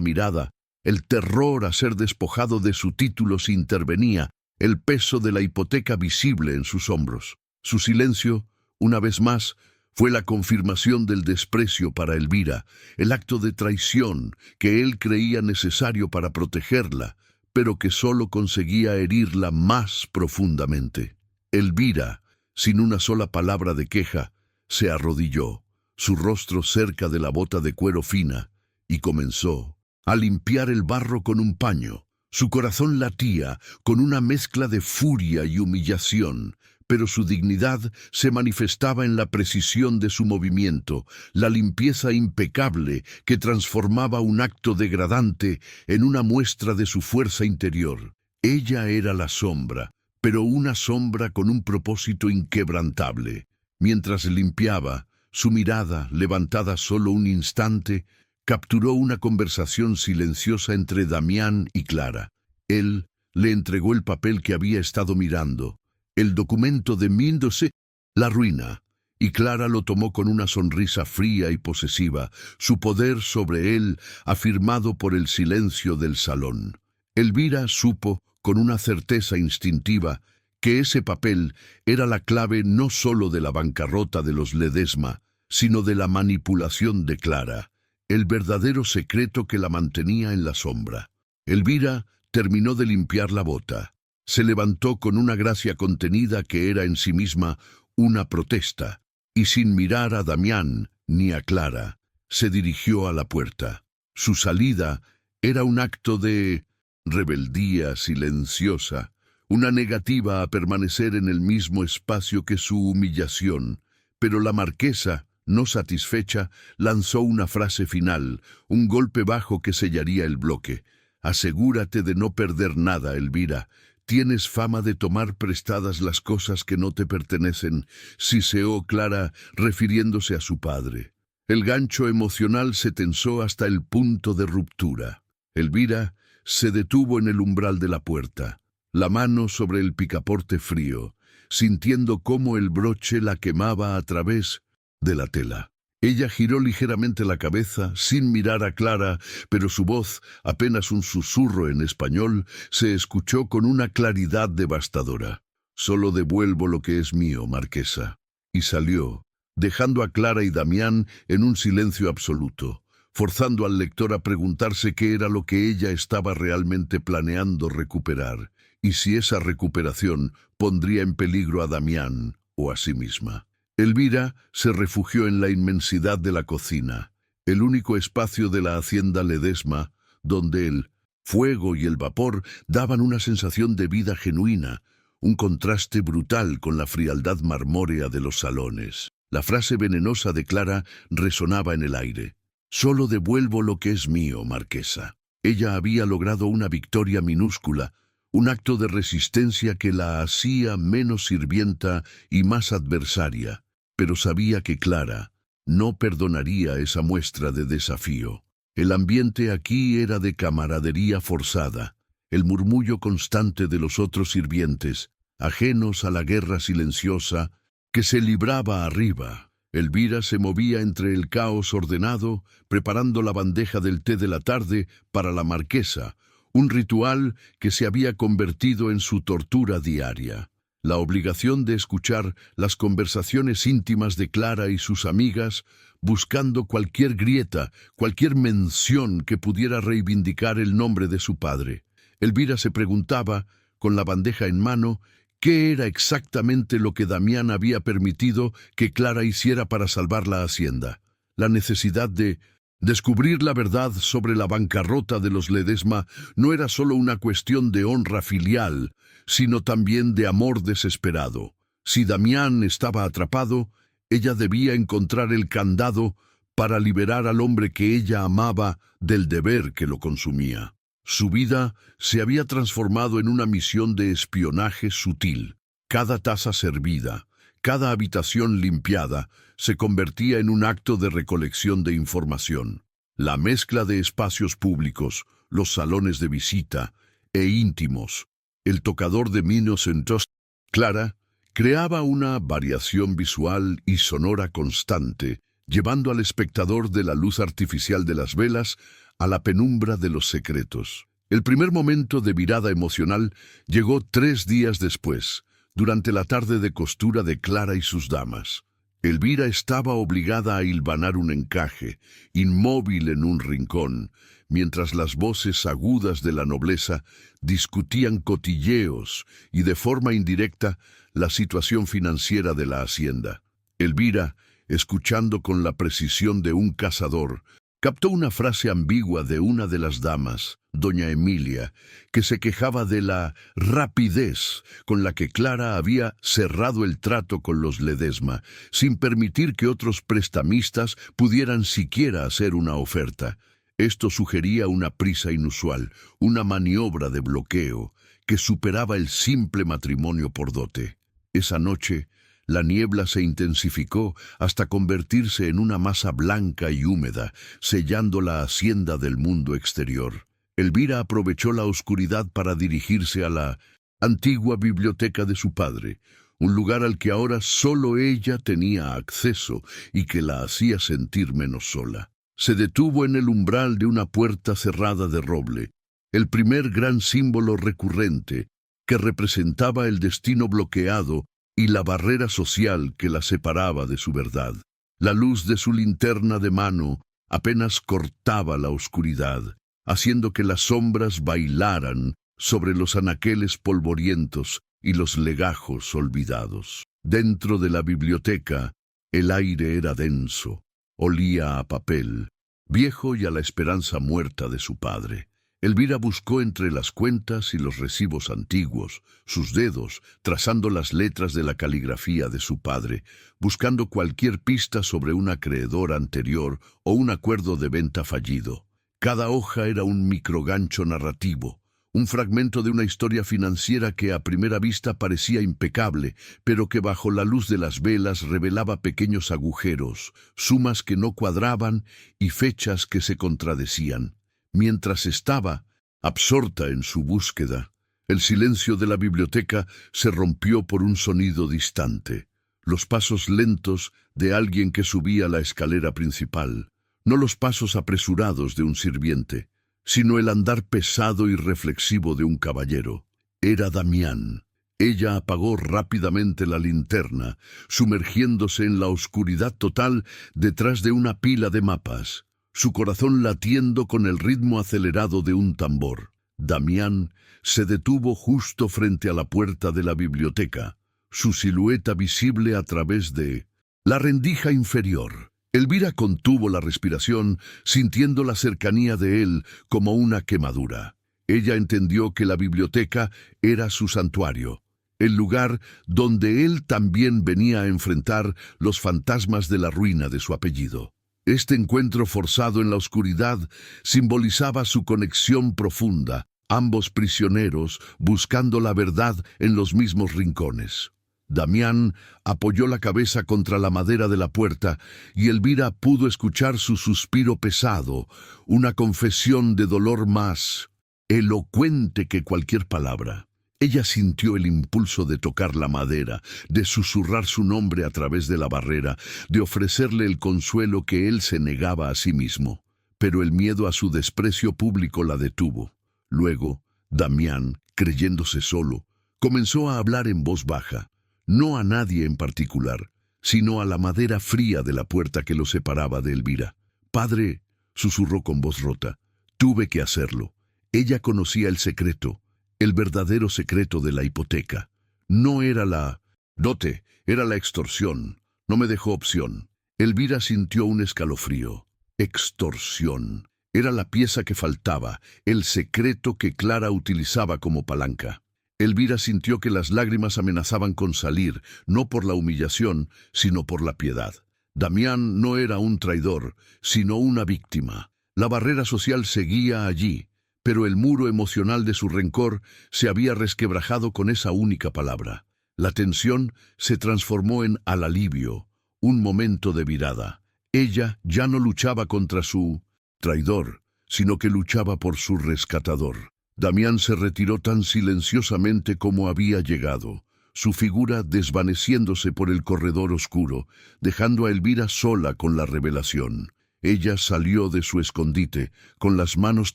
mirada. El terror a ser despojado de su título se intervenía, el peso de la hipoteca visible en sus hombros. Su silencio, una vez más, Fue la confirmación del desprecio para Elvira, el acto de traición que él creía necesario para protegerla, pero que solo conseguía herirla más profundamente. Elvira, sin una sola palabra de queja, se arrodilló, su rostro cerca de la bota de cuero fina, y comenzó a limpiar el barro con un paño. Su corazón latía con una mezcla de furia y humillación, pero su dignidad se manifestaba en la precisión de su movimiento, la limpieza impecable que transformaba un acto degradante en una muestra de su fuerza interior. Ella era la sombra, pero una sombra con un propósito inquebrantable. Mientras limpiaba, su mirada, levantada solo un instante, capturó una conversación silenciosa entre Damián y Clara. Él le entregó el papel que había estado mirando, el documento de Mindose, la ruina, y Clara lo tomó con una sonrisa fría y posesiva, su poder sobre él afirmado por el silencio del salón. Elvira supo, con una certeza instintiva, que ese papel era la clave no solo de la bancarrota de los Ledesma, sino de la manipulación de Clara, el verdadero secreto que la mantenía en la sombra. Elvira terminó de limpiar la bota. Se levantó con una gracia contenida que era en sí misma una protesta, y sin mirar a Damián ni a Clara, se dirigió a la puerta. Su salida era un acto de rebeldía silenciosa, una negativa a permanecer en el mismo espacio que su humillación, pero la marquesa, no satisfecha, lanzó una frase final, un golpe bajo que sellaría el bloque. «Asegúrate de no perder nada, Elvira. Tienes fama de tomar prestadas las cosas que no te pertenecen», siseó Clara, refiriéndose a su padre. El gancho emocional se tensó hasta el punto de ruptura. Elvira se detuvo en el umbral de la puerta, la mano sobre el picaporte frío, sintiendo cómo el broche la quemaba a través de la tela. Ella giró ligeramente la cabeza, sin mirar a Clara, pero su voz, apenas un susurro en español, se escuchó con una claridad devastadora. «Solo devuelvo lo que es mío, marquesa». Y salió, dejando a Clara y Damián en un silencio absoluto, forzando al lector a preguntarse qué era lo que ella estaba realmente planeando recuperar, y si esa recuperación pondría en peligro a Damián o a sí misma. Elvira se refugió en la inmensidad de la cocina, el único espacio de la hacienda Ledesma, donde el fuego y el vapor daban una sensación de vida genuina, un contraste brutal con la frialdad marmórea de los salones. La frase venenosa de Clara resonaba en el aire. «Solo devuelvo lo que es mío, marquesa». Ella había logrado una victoria minúscula, un acto de resistencia que la hacía menos sirvienta y más adversaria, pero sabía que Clara no perdonaría esa muestra de desafío. El ambiente aquí era de camaradería forzada, el murmullo constante de los otros sirvientes, ajenos a la guerra silenciosa que se libraba arriba. Elvira se movía entre el caos ordenado, preparando la bandeja del té de la tarde para la marquesa, un ritual que se había convertido en su tortura diaria. La obligación de escuchar las conversaciones íntimas de Clara y sus amigas, buscando cualquier grieta, cualquier mención que pudiera reivindicar el nombre de su padre. Elvira se preguntaba, con la bandeja en mano, qué era exactamente lo que Damián había permitido que Clara hiciera para salvar la hacienda. La necesidad de descubrir la verdad sobre la bancarrota de los Ledesma no era solo una cuestión de honra filial, sino también de amor desesperado. Si Damián estaba atrapado, ella debía encontrar el candado para liberar al hombre que ella amaba del deber que lo consumía. Su vida se había transformado en una misión de espionaje sutil. Cada taza servida, cada habitación limpiada, se convertía en un acto de recolección de información. La mezcla de espacios públicos, los salones de visita e íntimos, el tocador de minos en tos, Clara, creaba una variación visual y sonora constante, llevando al espectador de la luz artificial de las velas a la penumbra de los secretos. El primer momento de virada emocional llegó 3 días después, durante la tarde de costura de Clara y sus damas. Elvira estaba obligada a hilvanar un encaje, inmóvil en un rincón, mientras las voces agudas de la nobleza discutían cotilleos y de forma indirecta la situación financiera de la hacienda. Elvira, escuchando con la precisión de un cazador, captó una frase ambigua de una de las damas, doña Emilia, que se quejaba de la rapidez con la que Clara había cerrado el trato con los Ledesma, sin permitir que otros prestamistas pudieran siquiera hacer una oferta. Esto sugería una prisa inusual, una maniobra de bloqueo, que superaba el simple matrimonio por dote. Esa noche, la niebla se intensificó hasta convertirse en una masa blanca y húmeda, sellando la hacienda del mundo exterior. Elvira aprovechó la oscuridad para dirigirse a la antigua biblioteca de su padre, un lugar al que ahora solo ella tenía acceso y que la hacía sentir menos sola. Se detuvo en el umbral de una puerta cerrada de roble, el primer gran símbolo recurrente que representaba el destino bloqueado y la barrera social que la separaba de su verdad. La luz de su linterna de mano apenas cortaba la oscuridad, haciendo que las sombras bailaran sobre los anaqueles polvorientos y los legajos olvidados. Dentro de la biblioteca, el aire era denso, olía a papel, viejo y a la esperanza muerta de su padre. Elvira buscó entre las cuentas y los recibos antiguos, sus dedos trazando las letras de la caligrafía de su padre, buscando cualquier pista sobre un acreedor anterior o un acuerdo de venta fallido. Cada hoja era un microgancho narrativo, un fragmento de una historia financiera que a primera vista parecía impecable, pero que bajo la luz de las velas revelaba pequeños agujeros, sumas que no cuadraban y fechas que se contradecían. Mientras estaba absorta en su búsqueda, el silencio de la biblioteca se rompió por un sonido distante, los pasos lentos de alguien que subía la escalera principal, no los pasos apresurados de un sirviente, sino el andar pesado y reflexivo de un caballero. Era Damián. Ella apagó rápidamente la linterna, sumergiéndose en la oscuridad total detrás de una pila de mapas, su corazón latiendo con el ritmo acelerado de un tambor. Damián se detuvo justo frente a la puerta de la biblioteca, su silueta visible a través de la rendija inferior. Elvira contuvo la respiración, sintiendo la cercanía de él como una quemadura. Ella entendió que la biblioteca era su santuario, el lugar donde él también venía a enfrentar los fantasmas de la ruina de su apellido. Este encuentro forzado en la oscuridad simbolizaba su conexión profunda, ambos prisioneros buscando la verdad en los mismos rincones. Damián apoyó la cabeza contra la madera de la puerta y Elvira pudo escuchar su suspiro pesado, una confesión de dolor más elocuente que cualquier palabra. Ella sintió el impulso de tocar la madera, de susurrar su nombre a través de la barrera, de ofrecerle el consuelo que él se negaba a sí mismo. Pero el miedo a su desprecio público la detuvo. Luego, Damián, creyéndose solo, comenzó a hablar en voz baja, no a nadie en particular, sino a la madera fría de la puerta que lo separaba de Elvira. «Padre», susurró con voz rota, «tuve que hacerlo». Ella conocía el secreto, el verdadero secreto de la hipoteca. No era la dote, era la extorsión. No me dejó opción. Elvira sintió un escalofrío. Extorsión. Era la pieza que faltaba, el secreto que Clara utilizaba como palanca. Elvira sintió que las lágrimas amenazaban con salir, no por la humillación, sino por la piedad. Damián no era un traidor, sino una víctima. La barrera social seguía allí, pero el muro emocional de su rencor se había resquebrajado con esa única palabra. La tensión se transformó en alivio, un momento de virada. Ella ya no luchaba contra su traidor, sino que luchaba por su rescatador. Damián se retiró tan silenciosamente como había llegado, su figura desvaneciéndose por el corredor oscuro, dejando a Elvira sola con la revelación. Ella salió de su escondite, con las manos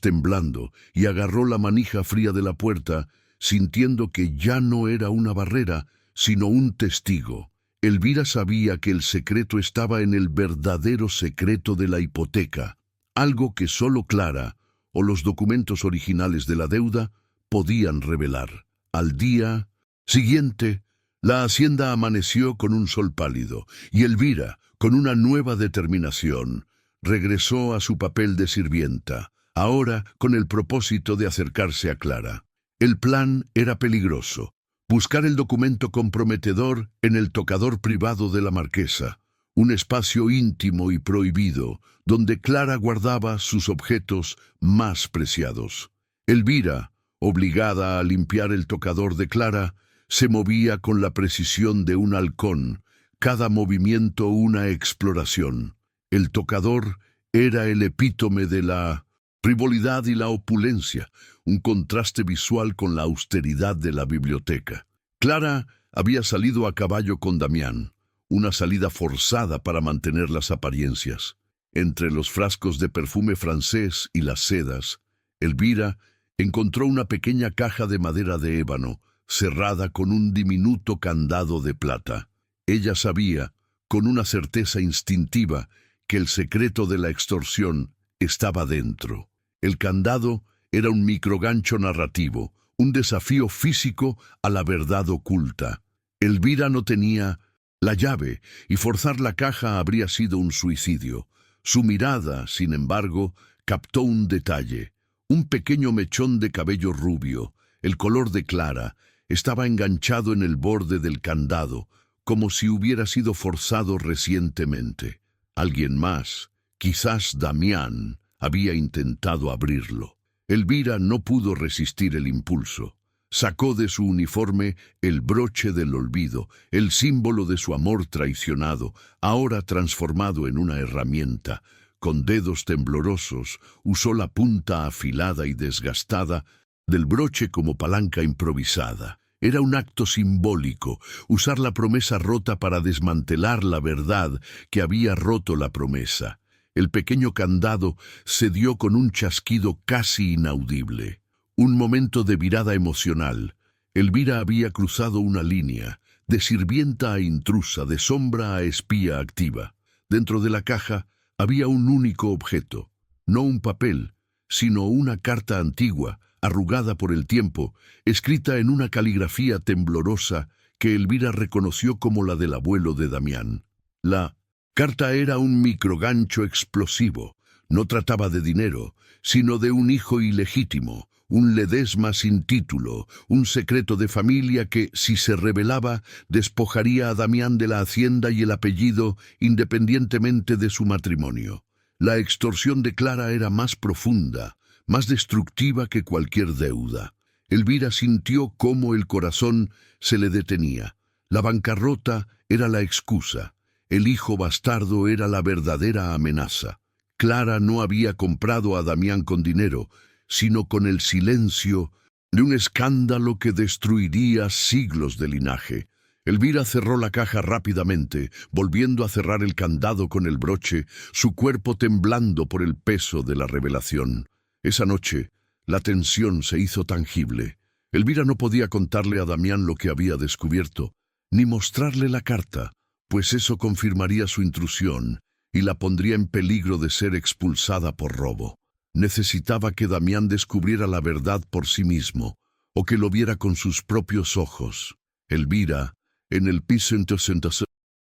temblando, y agarró la manija fría de la puerta, sintiendo que ya no era una barrera, sino un testigo. Elvira sabía que el secreto estaba en el verdadero secreto de la hipoteca, algo que solo Clara o los documentos originales de la deuda podían revelar. Al día siguiente, la hacienda amaneció con un sol pálido, y Elvira, con una nueva determinación, regresó a su papel de sirvienta, ahora con el propósito de acercarse a Clara. El plan era peligroso: buscar el documento comprometedor en el tocador privado de la marquesa, un espacio íntimo y prohibido, donde Clara guardaba sus objetos más preciados. Elvira, obligada a limpiar el tocador de Clara, se movía con la precisión de un halcón, cada movimiento una exploración. El tocador era el epítome de la frivolidad y la opulencia, un contraste visual con la austeridad de la biblioteca. Clara había salido a caballo con Damián, una salida forzada para mantener las apariencias. Entre los frascos de perfume francés y las sedas, Elvira encontró una pequeña caja de madera de ébano, cerrada con un diminuto candado de plata. Ella sabía, con una certeza instintiva, que el secreto de la extorsión estaba dentro. El candado era un microgancho narrativo, un desafío físico a la verdad oculta. Elvira no tenía la llave, y forzar la caja habría sido un suicidio. Su mirada, sin embargo, captó un detalle: un pequeño mechón de cabello rubio, el color de Clara, estaba enganchado en el borde del candado, como si hubiera sido forzado recientemente. Alguien más, quizás Damián, había intentado abrirlo. Elvira no pudo resistir el impulso. Sacó de su uniforme el broche del olvido, el símbolo de su amor traicionado, ahora transformado en una herramienta. Con dedos temblorosos, usó la punta afilada y desgastada del broche como palanca improvisada. Era un acto simbólico, usar la promesa rota para desmantelar la verdad que había roto la promesa. El pequeño candado cedió con un chasquido casi inaudible. Un momento de virada emocional. Elvira había cruzado una línea, de sirvienta a intrusa, de sombra a espía activa. Dentro de la caja había un único objeto, no un papel, sino una carta antigua, arrugada por el tiempo, escrita en una caligrafía temblorosa que Elvira reconoció como la del abuelo de Damián. La carta era un microgancho explosivo. No trataba de dinero, sino de un hijo ilegítimo, un Ledesma sin título, un secreto de familia que, si se revelaba, despojaría a Damián de la hacienda y el apellido independientemente de su matrimonio. La extorsión de Clara era más profunda, más destructiva que cualquier deuda. Elvira sintió cómo el corazón se le detenía. La bancarrota era la excusa. El hijo bastardo era la verdadera amenaza. Clara no había comprado a Damián con dinero, sino con el silencio de un escándalo que destruiría siglos de linaje. Elvira cerró la caja rápidamente, volviendo a cerrar el candado con el broche, su cuerpo temblando por el peso de la revelación. Esa noche, la tensión se hizo tangible. Elvira no podía contarle a Damián lo que había descubierto, ni mostrarle la carta, pues eso confirmaría su intrusión y la pondría en peligro de ser expulsada por robo. Necesitaba que Damián descubriera la verdad por sí mismo, o que lo viera con sus propios ojos. Elvira, en el piso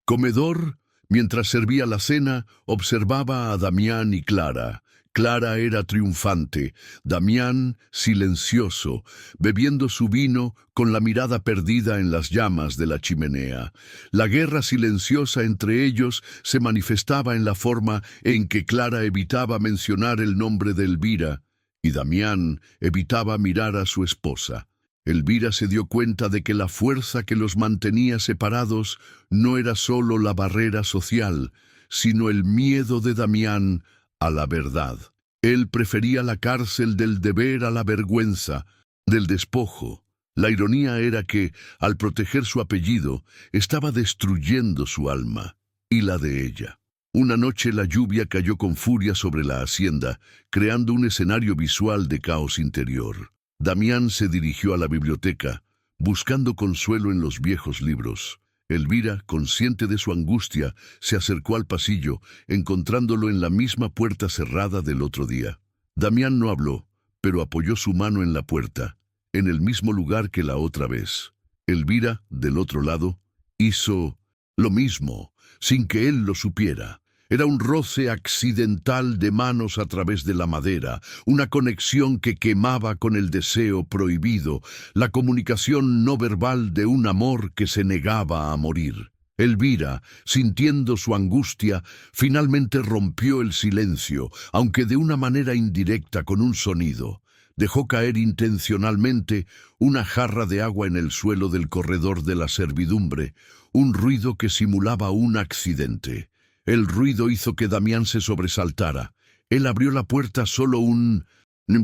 comedor, mientras servía la cena, observaba a Damián y Clara. Clara era triunfante, Damián silencioso, bebiendo su vino con la mirada perdida en las llamas de la chimenea. La guerra silenciosa entre ellos se manifestaba en la forma en que Clara evitaba mencionar el nombre de Elvira, y Damián evitaba mirar a su esposa. Elvira se dio cuenta de que la fuerza que los mantenía separados no era solo la barrera social, sino el miedo de Damián a la verdad. Él prefería la cárcel del deber a la vergüenza, del despojo. La ironía era que, al proteger su apellido, estaba destruyendo su alma y la de ella. Una noche la lluvia cayó con furia sobre la hacienda, creando un escenario visual de caos interior. Damián se dirigió a la biblioteca, buscando consuelo en los viejos libros. Elvira, consciente de su angustia, se acercó al pasillo, encontrándolo en la misma puerta cerrada del otro día. Damián no habló, pero apoyó su mano en la puerta, en el mismo lugar que la otra vez. Elvira, del otro lado, hizo lo mismo, sin que él lo supiera. Era un roce accidental de manos a través de la madera, una conexión que quemaba con el deseo prohibido, la comunicación no verbal de un amor que se negaba a morir. Elvira, sintiendo su angustia, finalmente rompió el silencio, aunque de una manera indirecta con un sonido. Dejó caer intencionalmente una jarra de agua en el suelo del corredor de la servidumbre, un ruido que simulaba un accidente. El ruido hizo que Damián se sobresaltara. Él abrió la puerta solo un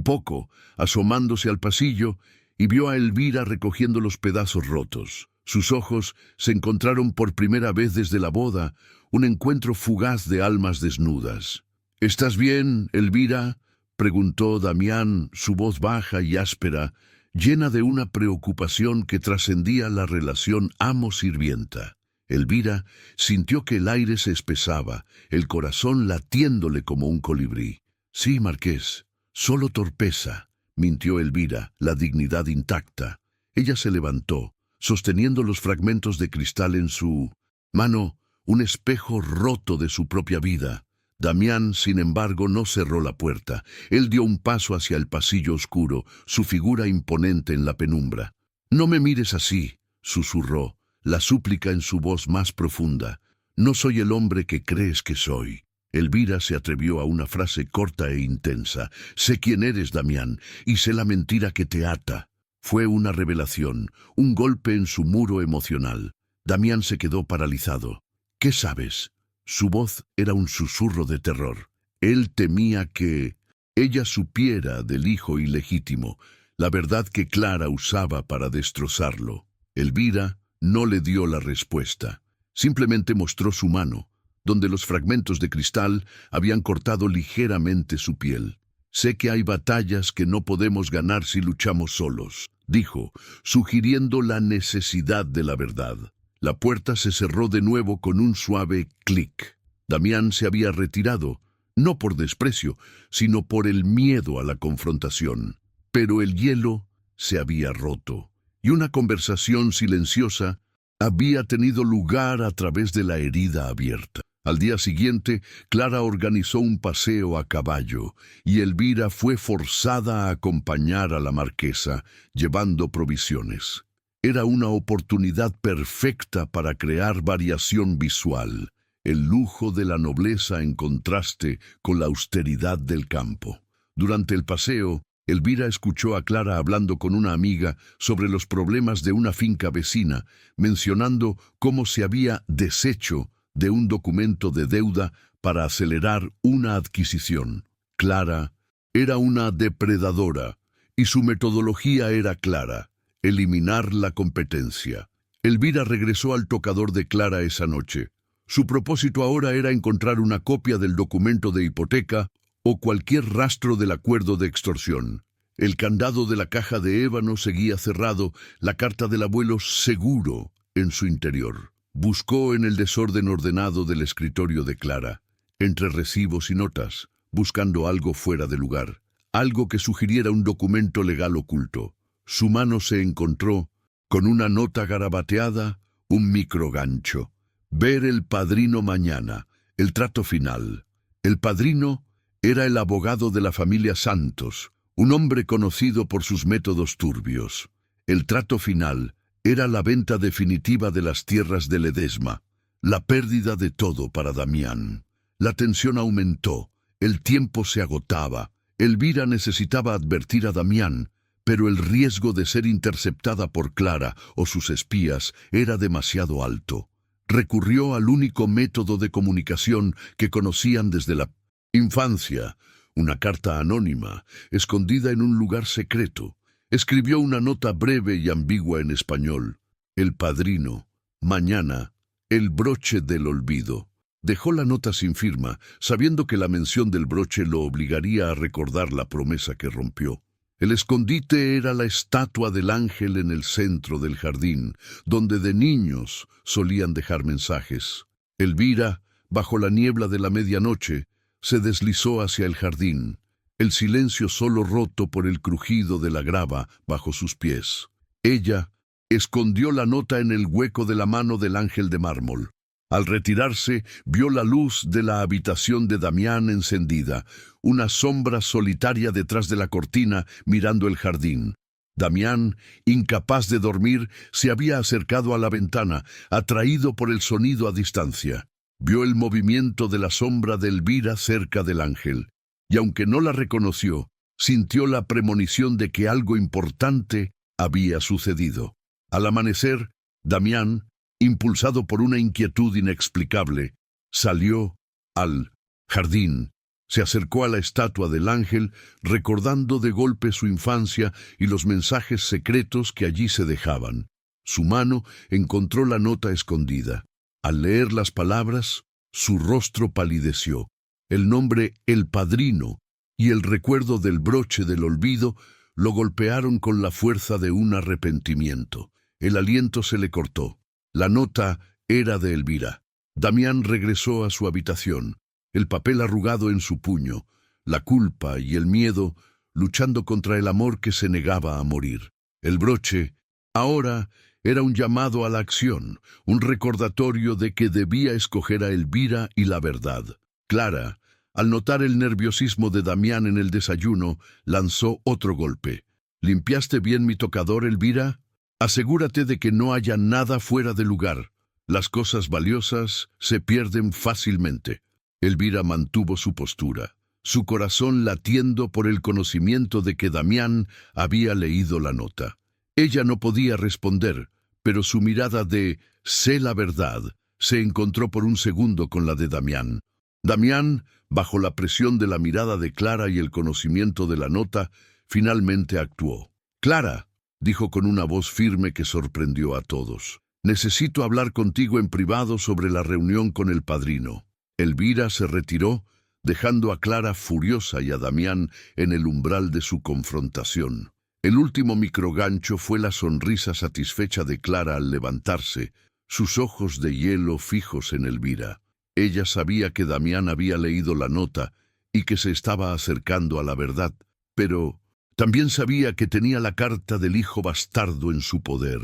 poco, asomándose al pasillo, y vio a Elvira recogiendo los pedazos rotos. Sus ojos se encontraron por primera vez desde la boda, un encuentro fugaz de almas desnudas. «¿Estás bien, Elvira?», preguntó Damián, su voz baja y áspera, llena de una preocupación que trascendía la relación amo-sirvienta. Elvira sintió que el aire se espesaba, el corazón latiéndole como un colibrí. «Sí, marqués, solo torpeza», mintió Elvira, la dignidad intacta. Ella se levantó, sosteniendo los fragmentos de cristal en su mano, un espejo roto de su propia vida. Damián, sin embargo, no cerró la puerta. Él dio un paso hacia el pasillo oscuro, su figura imponente en la penumbra. «No me mires así», susurró, la súplica en su voz más profunda. «No soy el hombre que crees que soy». Elvira se atrevió a una frase corta e intensa. «Sé quién eres, Damián, y sé la mentira que te ata». Fue una revelación, un golpe en su muro emocional. Damián se quedó paralizado. «¿Qué sabes?». Su voz era un susurro de terror. Él temía que ella supiera del hijo ilegítimo, la verdad que Clara usaba para destrozarlo. Elvira no le dio la respuesta. Simplemente mostró su mano, donde los fragmentos de cristal habían cortado ligeramente su piel. «Sé que hay batallas que no podemos ganar si luchamos solos», dijo, sugiriendo la necesidad de la verdad. La puerta se cerró de nuevo con un suave clic. Damián se había retirado, no por desprecio, sino por el miedo a la confrontación. Pero el hielo se había roto, y una conversación silenciosa había tenido lugar a través de la herida abierta. Al día siguiente, Clara organizó un paseo a caballo, y Elvira fue forzada a acompañar a la marquesa, llevando provisiones. Era una oportunidad perfecta para crear variación visual, el lujo de la nobleza en contraste con la austeridad del campo. Durante el paseo, Elvira escuchó a Clara hablando con una amiga sobre los problemas de una finca vecina, mencionando cómo se había deshecho de un documento de deuda para acelerar una adquisición. Clara era una depredadora, y su metodología era clara: eliminar la competencia. Elvira regresó al tocador de Clara esa noche. Su propósito ahora era encontrar una copia del documento de hipoteca o cualquier rastro del acuerdo de extorsión. El candado de la caja de ébano seguía cerrado, la carta del abuelo seguro en su interior. Buscó en el desorden ordenado del escritorio de Clara, entre recibos y notas, buscando algo fuera de lugar, algo que sugiriera un documento legal oculto. Su mano se encontró con una nota garabateada, un microgancho. «Ver el padrino mañana, el trato final». El padrino era el abogado de la familia Santos, un hombre conocido por sus métodos turbios. El trato final era la venta definitiva de las tierras de Ledesma, la pérdida de todo para Damián. La tensión aumentó, el tiempo se agotaba. Elvira necesitaba advertir a Damián, pero el riesgo de ser interceptada por Clara o sus espías era demasiado alto. Recurrió al único método de comunicación que conocían desde la infancia, una carta anónima, escondida en un lugar secreto. Escribió una nota breve y ambigua en español: «El padrino, mañana, el broche del olvido». Dejó la nota sin firma, sabiendo que la mención del broche lo obligaría a recordar la promesa que rompió. El escondite era la estatua del ángel en el centro del jardín, donde de niños solían dejar mensajes. Elvira, bajo la niebla de la medianoche, se deslizó hacia el jardín, el silencio solo roto por el crujido de la grava bajo sus pies. Ella escondió la nota en el hueco de la mano del ángel de mármol. Al retirarse, vio la luz de la habitación de Damián encendida, una sombra solitaria detrás de la cortina mirando el jardín. Damián, incapaz de dormir, se había acercado a la ventana, atraído por el sonido a distancia. Vio el movimiento de la sombra de Elvira cerca del ángel, y aunque no la reconoció, sintió la premonición de que algo importante había sucedido. Al amanecer, Damián, impulsado por una inquietud inexplicable, salió al jardín. Se acercó a la estatua del ángel, recordando de golpe su infancia y los mensajes secretos que allí se dejaban. Su mano encontró la nota escondida. Al leer las palabras, su rostro palideció. El nombre El Padrino y el recuerdo del broche del olvido lo golpearon con la fuerza de un arrepentimiento. El aliento se le cortó. La nota era de Elvira. Damián regresó a su habitación, el papel arrugado en su puño, la culpa y el miedo luchando contra el amor que se negaba a morir. El broche, ahora, era un llamado a la acción, un recordatorio de que debía escoger a Elvira y la verdad. Clara, al notar el nerviosismo de Damián en el desayuno, lanzó otro golpe. ¿Limpiaste bien mi tocador, Elvira? Asegúrate de que no haya nada fuera de lugar. Las cosas valiosas se pierden fácilmente. Elvira mantuvo su postura, su corazón latiendo por el conocimiento de que Damián había leído la nota. Ella no podía responder, pero su mirada de «sé la verdad» se encontró por un segundo con la de Damián. Damián, bajo la presión de la mirada de Clara y el conocimiento de la nota, finalmente actuó. «Clara», dijo con una voz firme que sorprendió a todos, «necesito hablar contigo en privado sobre la reunión con el padrino». Elvira se retiró, dejando a Clara furiosa y a Damián en el umbral de su confrontación. El último microgancho fue la sonrisa satisfecha de Clara al levantarse, sus ojos de hielo fijos en Elvira. Ella sabía que Damián había leído la nota y que se estaba acercando a la verdad, pero también sabía que tenía la carta del hijo bastardo en su poder.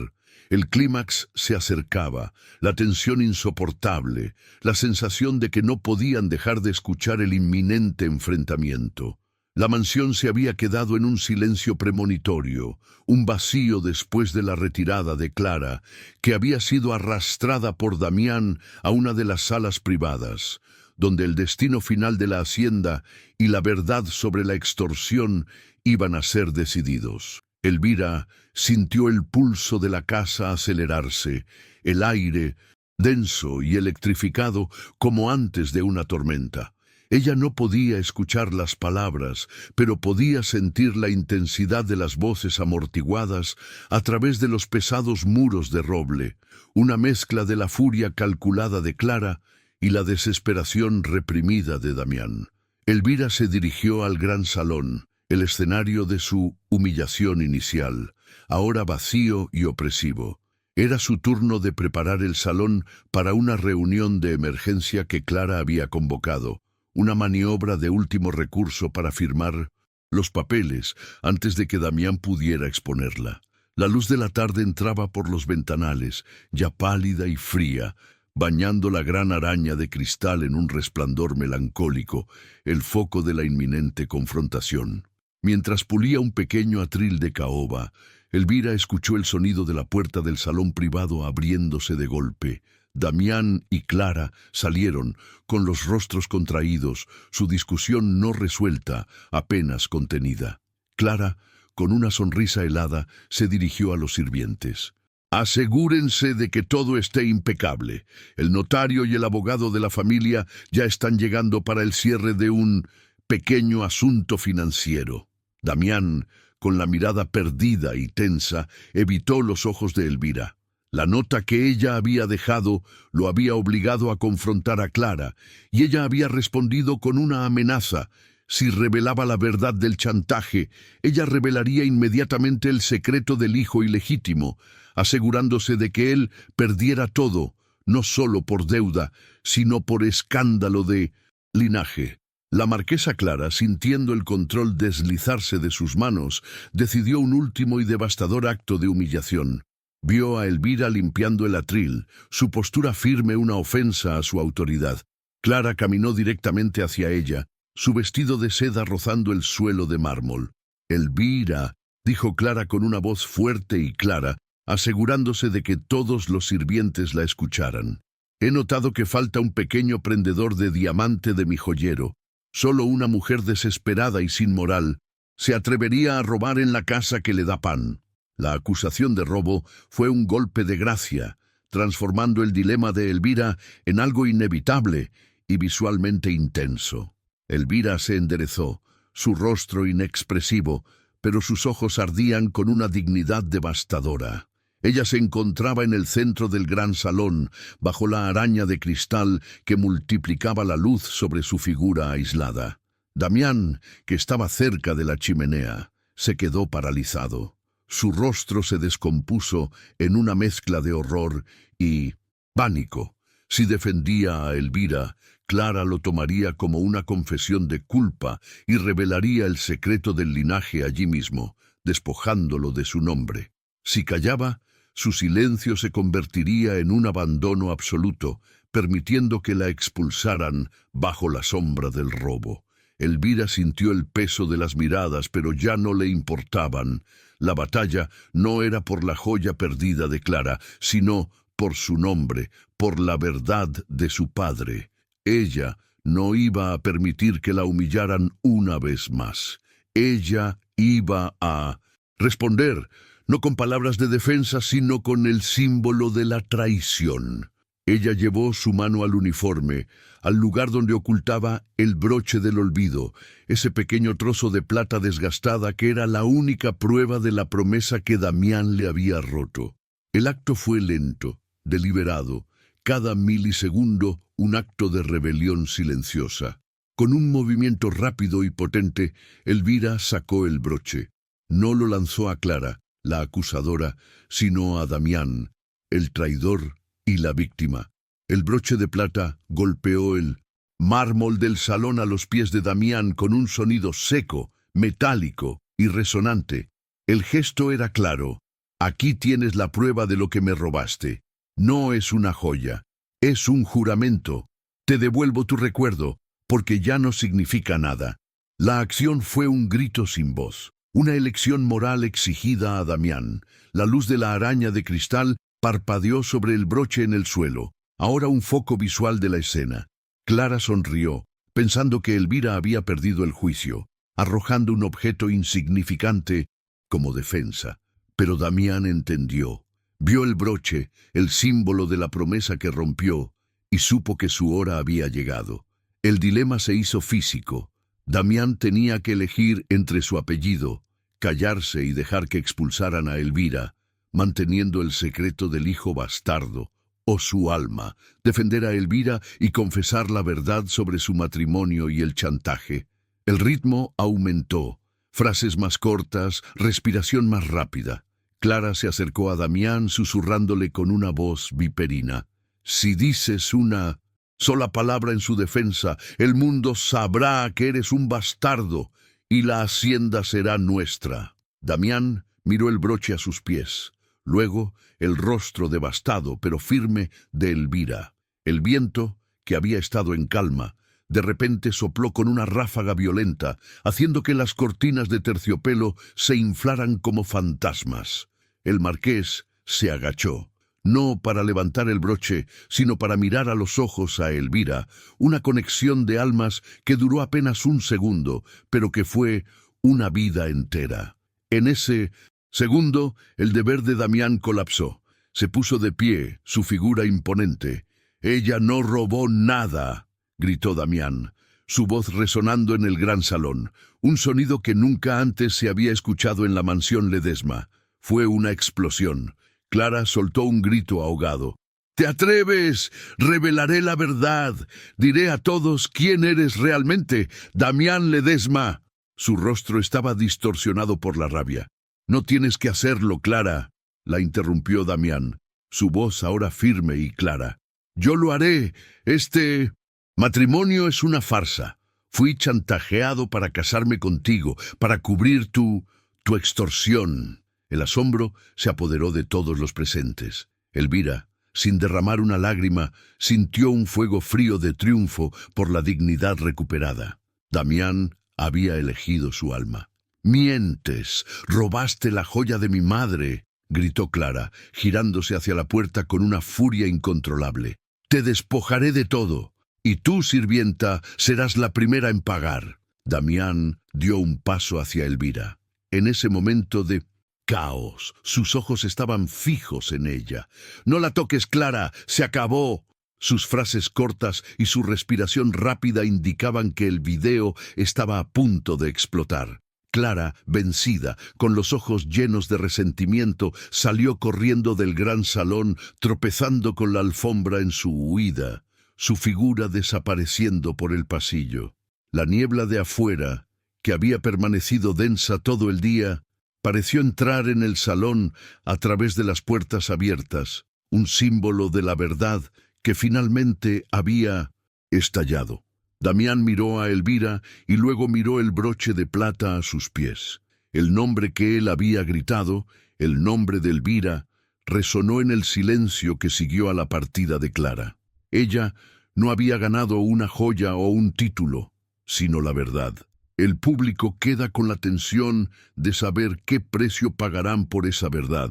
El clímax se acercaba, la tensión insoportable, la sensación de que no podían dejar de escuchar el inminente enfrentamiento. La mansión se había quedado en un silencio premonitorio, un vacío después de la retirada de Clara, que había sido arrastrada por Damián a una de las salas privadas, donde el destino final de la hacienda y la verdad sobre la extorsión iban a ser decididos. Elvira sintió el pulso de la casa acelerarse, el aire, denso y electrificado como antes de una tormenta. Ella no podía escuchar las palabras, pero podía sentir la intensidad de las voces amortiguadas a través de los pesados muros de roble, una mezcla de la furia calculada de Clara y la desesperación reprimida de Damián. Elvira se dirigió al gran salón, el escenario de su humillación inicial, ahora vacío y opresivo. Era su turno de preparar el salón para una reunión de emergencia que Clara había convocado, una maniobra de último recurso para firmar los papeles antes de que Damián pudiera exponerla. La luz de la tarde entraba por los ventanales, ya pálida y fría, bañando la gran araña de cristal en un resplandor melancólico, el foco de la inminente confrontación. Mientras pulía un pequeño atril de caoba, Elvira escuchó el sonido de la puerta del salón privado abriéndose de golpe. Damián y Clara salieron, con los rostros contraídos, su discusión no resuelta, apenas contenida. Clara, con una sonrisa helada, se dirigió a los sirvientes. «Asegúrense de que todo esté impecable. El notario y el abogado de la familia ya están llegando para el cierre de un pequeño asunto financiero». Damián, con la mirada perdida y tensa, evitó los ojos de Elvira. La nota que ella había dejado lo había obligado a confrontar a Clara, y ella había respondido con una amenaza. Si revelaba la verdad del chantaje, ella revelaría inmediatamente el secreto del hijo ilegítimo, asegurándose de que él perdiera todo, no solo por deuda, sino por escándalo de linaje. La marquesa Clara, sintiendo el control deslizarse de sus manos, decidió un último y devastador acto de humillación. Vio a Elvira limpiando el atril, su postura firme una ofensa a su autoridad. Clara caminó directamente hacia ella, su vestido de seda rozando el suelo de mármol. «Elvira», dijo Clara con una voz fuerte y clara, asegurándose de que todos los sirvientes la escucharan. «He notado que falta un pequeño prendedor de diamante de mi joyero. Solo una mujer desesperada y sin moral se atrevería a robar en la casa que le da pan». La acusación de robo fue un golpe de gracia, transformando el dilema de Elvira en algo inevitable y visualmente intenso. Elvira se enderezó, su rostro inexpresivo, pero sus ojos ardían con una dignidad devastadora. Ella se encontraba en el centro del gran salón, bajo la araña de cristal que multiplicaba la luz sobre su figura aislada. Damián, que estaba cerca de la chimenea, se quedó paralizado. Su rostro se descompuso en una mezcla de horror y pánico. Si defendía a Elvira, Clara lo tomaría como una confesión de culpa y revelaría el secreto del linaje allí mismo, despojándolo de su nombre. Si callaba, su silencio se convertiría en un abandono absoluto, permitiendo que la expulsaran bajo la sombra del robo. Elvira sintió el peso de las miradas, pero ya no le importaban. La batalla no era por la joya perdida de Clara, sino por su nombre, por la verdad de su padre. Ella no iba a permitir que la humillaran una vez más. Ella iba a responder, no con palabras de defensa, sino con el símbolo de la traición. Ella llevó su mano al uniforme, al lugar donde ocultaba el broche del olvido, ese pequeño trozo de plata desgastada que era la única prueba de la promesa que Damián le había roto. El acto fue lento, deliberado, cada milisegundo un acto de rebelión silenciosa. Con un movimiento rápido y potente, Elvira sacó el broche. No lo lanzó a Clara, la acusadora, sino a Damián, el traidor y la víctima. El broche de plata golpeó el mármol del salón a los pies de Damián con un sonido seco, metálico y resonante. El gesto era claro. Aquí tienes la prueba de lo que me robaste. No es una joya, es un juramento. Te devuelvo tu recuerdo, porque ya no significa nada. La acción fue un grito sin voz, una elección moral exigida a Damián. La luz de la araña de cristal parpadeó sobre el broche en el suelo, ahora un foco visual de la escena. Clara sonrió, pensando que Elvira había perdido el juicio, arrojando un objeto insignificante como defensa. Pero Damián entendió. Vio el broche, el símbolo de la promesa que rompió, y supo que su hora había llegado. El dilema se hizo físico. Damián tenía que elegir entre su apellido, callarse y dejar que expulsaran a Elvira, manteniendo el secreto del hijo bastardo, o su alma, defender a Elvira y confesar la verdad sobre su matrimonio y el chantaje. El ritmo aumentó, frases más cortas, respiración más rápida. Clara se acercó a Damián susurrándole con una voz viperina. Si dices una sola palabra en su defensa, el mundo sabrá que eres un bastardo y la hacienda será nuestra. Damián miró el broche a sus pies. Luego, el rostro devastado, pero firme, de Elvira. El viento, que había estado en calma, de repente sopló con una ráfaga violenta, haciendo que las cortinas de terciopelo se inflaran como fantasmas. El marqués se agachó, no para levantar el broche, sino para mirar a los ojos a Elvira, una conexión de almas que duró apenas un segundo, pero que fue una vida entera. En ese segundo, el deber de Damián colapsó. Se puso de pie, su figura imponente. «Ella no robó nada», gritó Damián, su voz resonando en el gran salón, un sonido que nunca antes se había escuchado en la mansión Ledesma. Fue una explosión. Clara soltó un grito ahogado. ¿Te atreves? Revelaré la verdad. Diré a todos quién eres realmente, Damián Ledesma. Su rostro estaba distorsionado por la rabia. No tienes que hacerlo, Clara, la interrumpió Damián, su voz ahora firme y clara. Yo lo haré. Este matrimonio es una farsa. Fui chantajeado para casarme contigo, para cubrir tu extorsión. El asombro se apoderó de todos los presentes. Elvira, sin derramar una lágrima, sintió un fuego frío de triunfo por la dignidad recuperada. Damián había elegido su alma. «Mientes, robaste la joya de mi madre», gritó Clara, girándose hacia la puerta con una furia incontrolable. «Te despojaré de todo, y tú, sirvienta, serás la primera en pagar». Damián dio un paso hacia Elvira. En ese momento de caos, sus ojos estaban fijos en ella. «No la toques, Clara, se acabó». Sus frases cortas y su respiración rápida indicaban que el video estaba a punto de explotar. Clara, vencida, con los ojos llenos de resentimiento, salió corriendo del gran salón, tropezando con la alfombra en su huida, su figura desapareciendo por el pasillo. La niebla de afuera, que había permanecido densa todo el día, pareció entrar en el salón a través de las puertas abiertas, un símbolo de la verdad que finalmente había estallado. Damián miró a Elvira y luego miró el broche de plata a sus pies. El nombre que él había gritado, el nombre de Elvira, resonó en el silencio que siguió a la partida de Clara. Ella no había ganado una joya o un título, sino la verdad. El público queda con la tensión de saber qué precio pagarán por esa verdad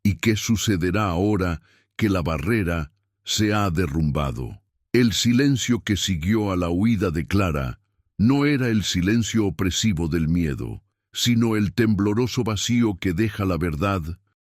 y qué sucederá ahora que la barrera se ha derrumbado. El silencio que siguió a la huida de Clara no era el silencio opresivo del miedo, sino el tembloroso vacío que deja la verdad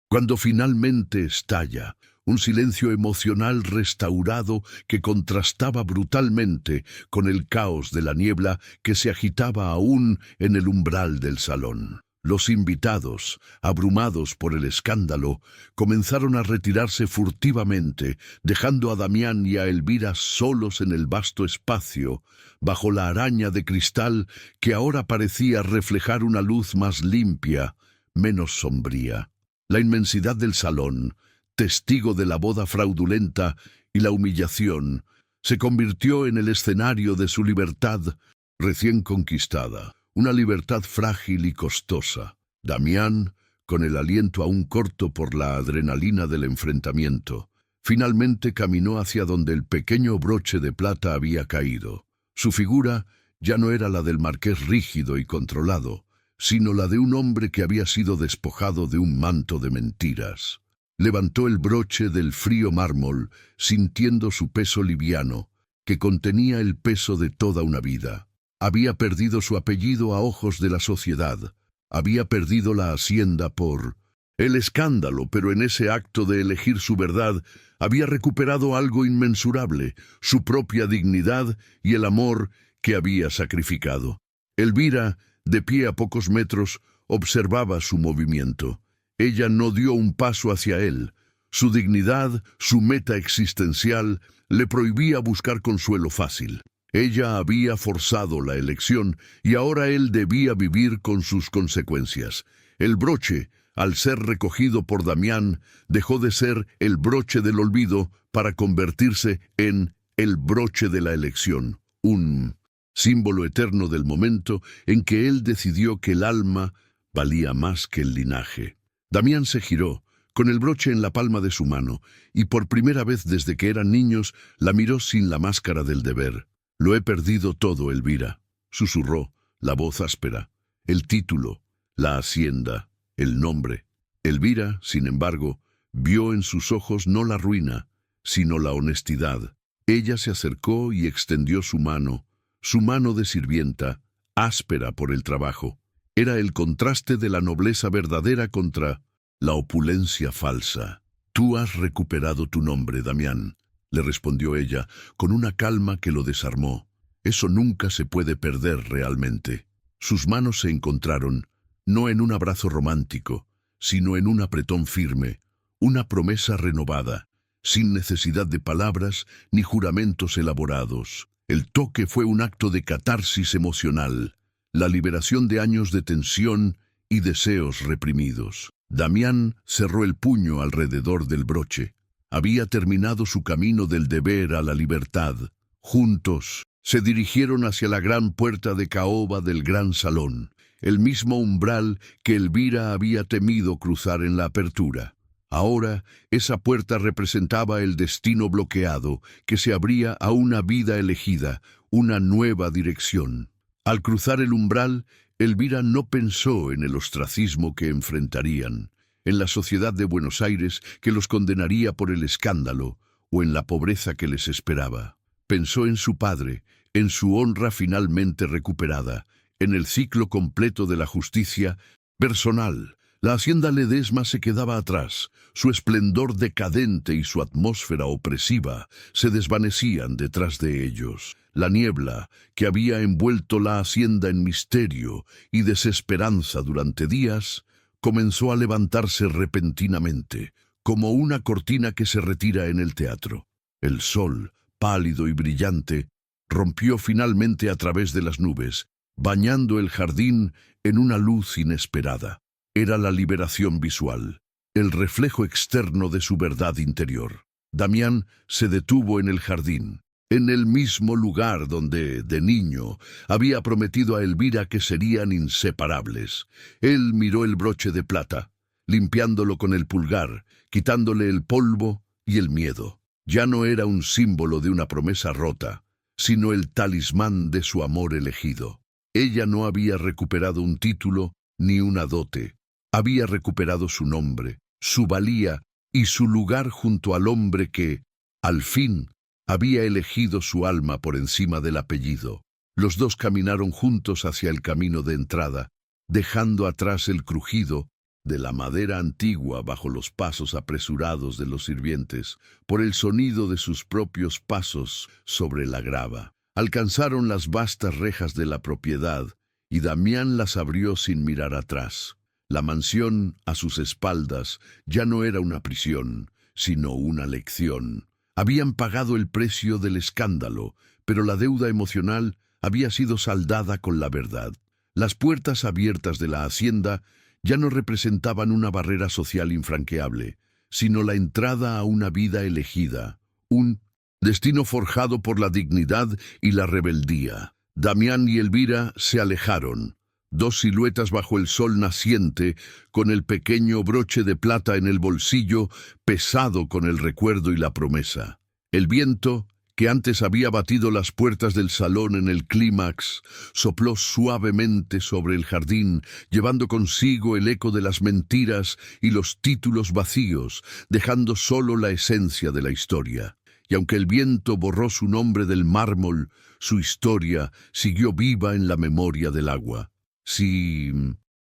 cuando finalmente estalla, un silencio emocional restaurado que contrastaba brutalmente con el caos de la niebla que se agitaba aún en el umbral del salón. Los invitados, abrumados por el escándalo, comenzaron a retirarse furtivamente, dejando a Damián y a Elvira solos en el vasto espacio, bajo la araña de cristal que ahora parecía reflejar una luz más limpia, menos sombría. La inmensidad del salón, testigo de la boda fraudulenta y la humillación, se convirtió en el escenario de su libertad recién conquistada. Una libertad frágil y costosa. Damián, con el aliento aún corto por la adrenalina del enfrentamiento, finalmente caminó hacia donde el pequeño broche de plata había caído. Su figura ya no era la del marqués rígido y controlado, sino la de un hombre que había sido despojado de un manto de mentiras. Levantó el broche del frío mármol, sintiendo su peso liviano, que contenía el peso de toda una vida. Había perdido su apellido a ojos de la sociedad. Había perdido la hacienda por el escándalo, pero en ese acto de elegir su verdad había recuperado algo inmensurable, su propia dignidad y el amor que había sacrificado. Elvira, de pie a pocos metros, observaba su movimiento. Ella no dio un paso hacia él. Su dignidad, su meta existencial, le prohibía buscar consuelo fácil. Ella había forzado la elección y ahora él debía vivir con sus consecuencias. El broche, al ser recogido por Damián, dejó de ser el broche del olvido para convertirse en el broche de la elección, un símbolo eterno del momento en que él decidió que el alma valía más que el linaje. Damián se giró, con el broche en la palma de su mano, y por primera vez desde que eran niños la miró sin la máscara del deber. «Lo he perdido todo, Elvira», susurró, la voz áspera. El título, la hacienda, el nombre. Elvira, sin embargo, vio en sus ojos no la ruina, sino la honestidad. Ella se acercó y extendió su mano de sirvienta, áspera por el trabajo. Era el contraste de la nobleza verdadera contra la opulencia falsa. «Tú has recuperado tu nombre, Damián», le respondió ella, con una calma que lo desarmó. «Eso nunca se puede perder realmente». Sus manos se encontraron, no en un abrazo romántico, sino en un apretón firme, una promesa renovada. sin necesidad de palabras ni juramentos elaborados. El toque fue un acto de catarsis emocional, la liberación de años de tensión y deseos reprimidos. Damián cerró el puño alrededor del broche. Había terminado su camino del deber a la libertad. Juntos se dirigieron hacia la gran puerta de caoba del gran salón, el mismo umbral que Elvira había temido cruzar en la apertura. Ahora, esa puerta representaba el destino bloqueado que se abría a una vida elegida, una nueva dirección. Al cruzar el umbral, Elvira no pensó en el ostracismo que enfrentarían, en la sociedad de Buenos Aires que los condenaría por el escándalo o en la pobreza que les esperaba. Pensó en su padre, en su honra finalmente recuperada, en el ciclo completo de la justicia personal. La hacienda Ledesma se quedaba atrás, su esplendor decadente y su atmósfera opresiva se desvanecían detrás de ellos. La niebla, que había envuelto la hacienda en misterio y desesperanza durante días, comenzó a levantarse repentinamente, como una cortina que se retira en el teatro. El sol, pálido y brillante, rompió finalmente a través de las nubes, bañando el jardín en una luz inesperada. Era la liberación visual, el reflejo externo de su verdad interior. Damián se detuvo en el jardín, en el mismo lugar donde, de niño, había prometido a Elvira que serían inseparables. Él miró el broche de plata, limpiándolo con el pulgar, quitándole el polvo y el miedo. Ya no era un símbolo de una promesa rota, sino el talismán de su amor elegido. Ella no había recuperado un título ni una dote. Había recuperado su nombre, su valía y su lugar junto al hombre que, al fin, había elegido su alma por encima del apellido. Los dos caminaron juntos hacia el camino de entrada, dejando atrás el crujido de la madera antigua bajo los pasos apresurados de los sirvientes, por el sonido de sus propios pasos sobre la grava. Alcanzaron las vastas rejas de la propiedad y Damián las abrió sin mirar atrás. La mansión, a sus espaldas, ya no era una prisión, sino una lección. Habían pagado el precio del escándalo, pero la deuda emocional había sido saldada con la verdad. Las puertas abiertas de la hacienda ya no representaban una barrera social infranqueable, sino la entrada a una vida elegida, un destino forjado por la dignidad y la rebeldía. Damián y Elvira se alejaron, dos siluetas bajo el sol naciente, con el pequeño broche de plata en el bolsillo, pesado con el recuerdo y la promesa. El viento, que antes había batido las puertas del salón en el clímax, sopló suavemente sobre el jardín, llevando consigo el eco de las mentiras y los títulos vacíos, dejando solo la esencia de la historia. Y aunque el viento borró su nombre del mármol, su historia siguió viva en la memoria del agua. Si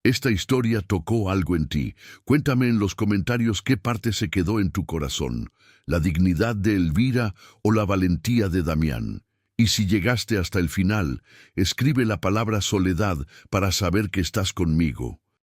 esta historia tocó algo en ti, cuéntame en los comentarios qué parte se quedó en tu corazón, la dignidad de Elvira o la valentía de Damián. Y si llegaste hasta el final, escribe la palabra soledad para saber que estás conmigo.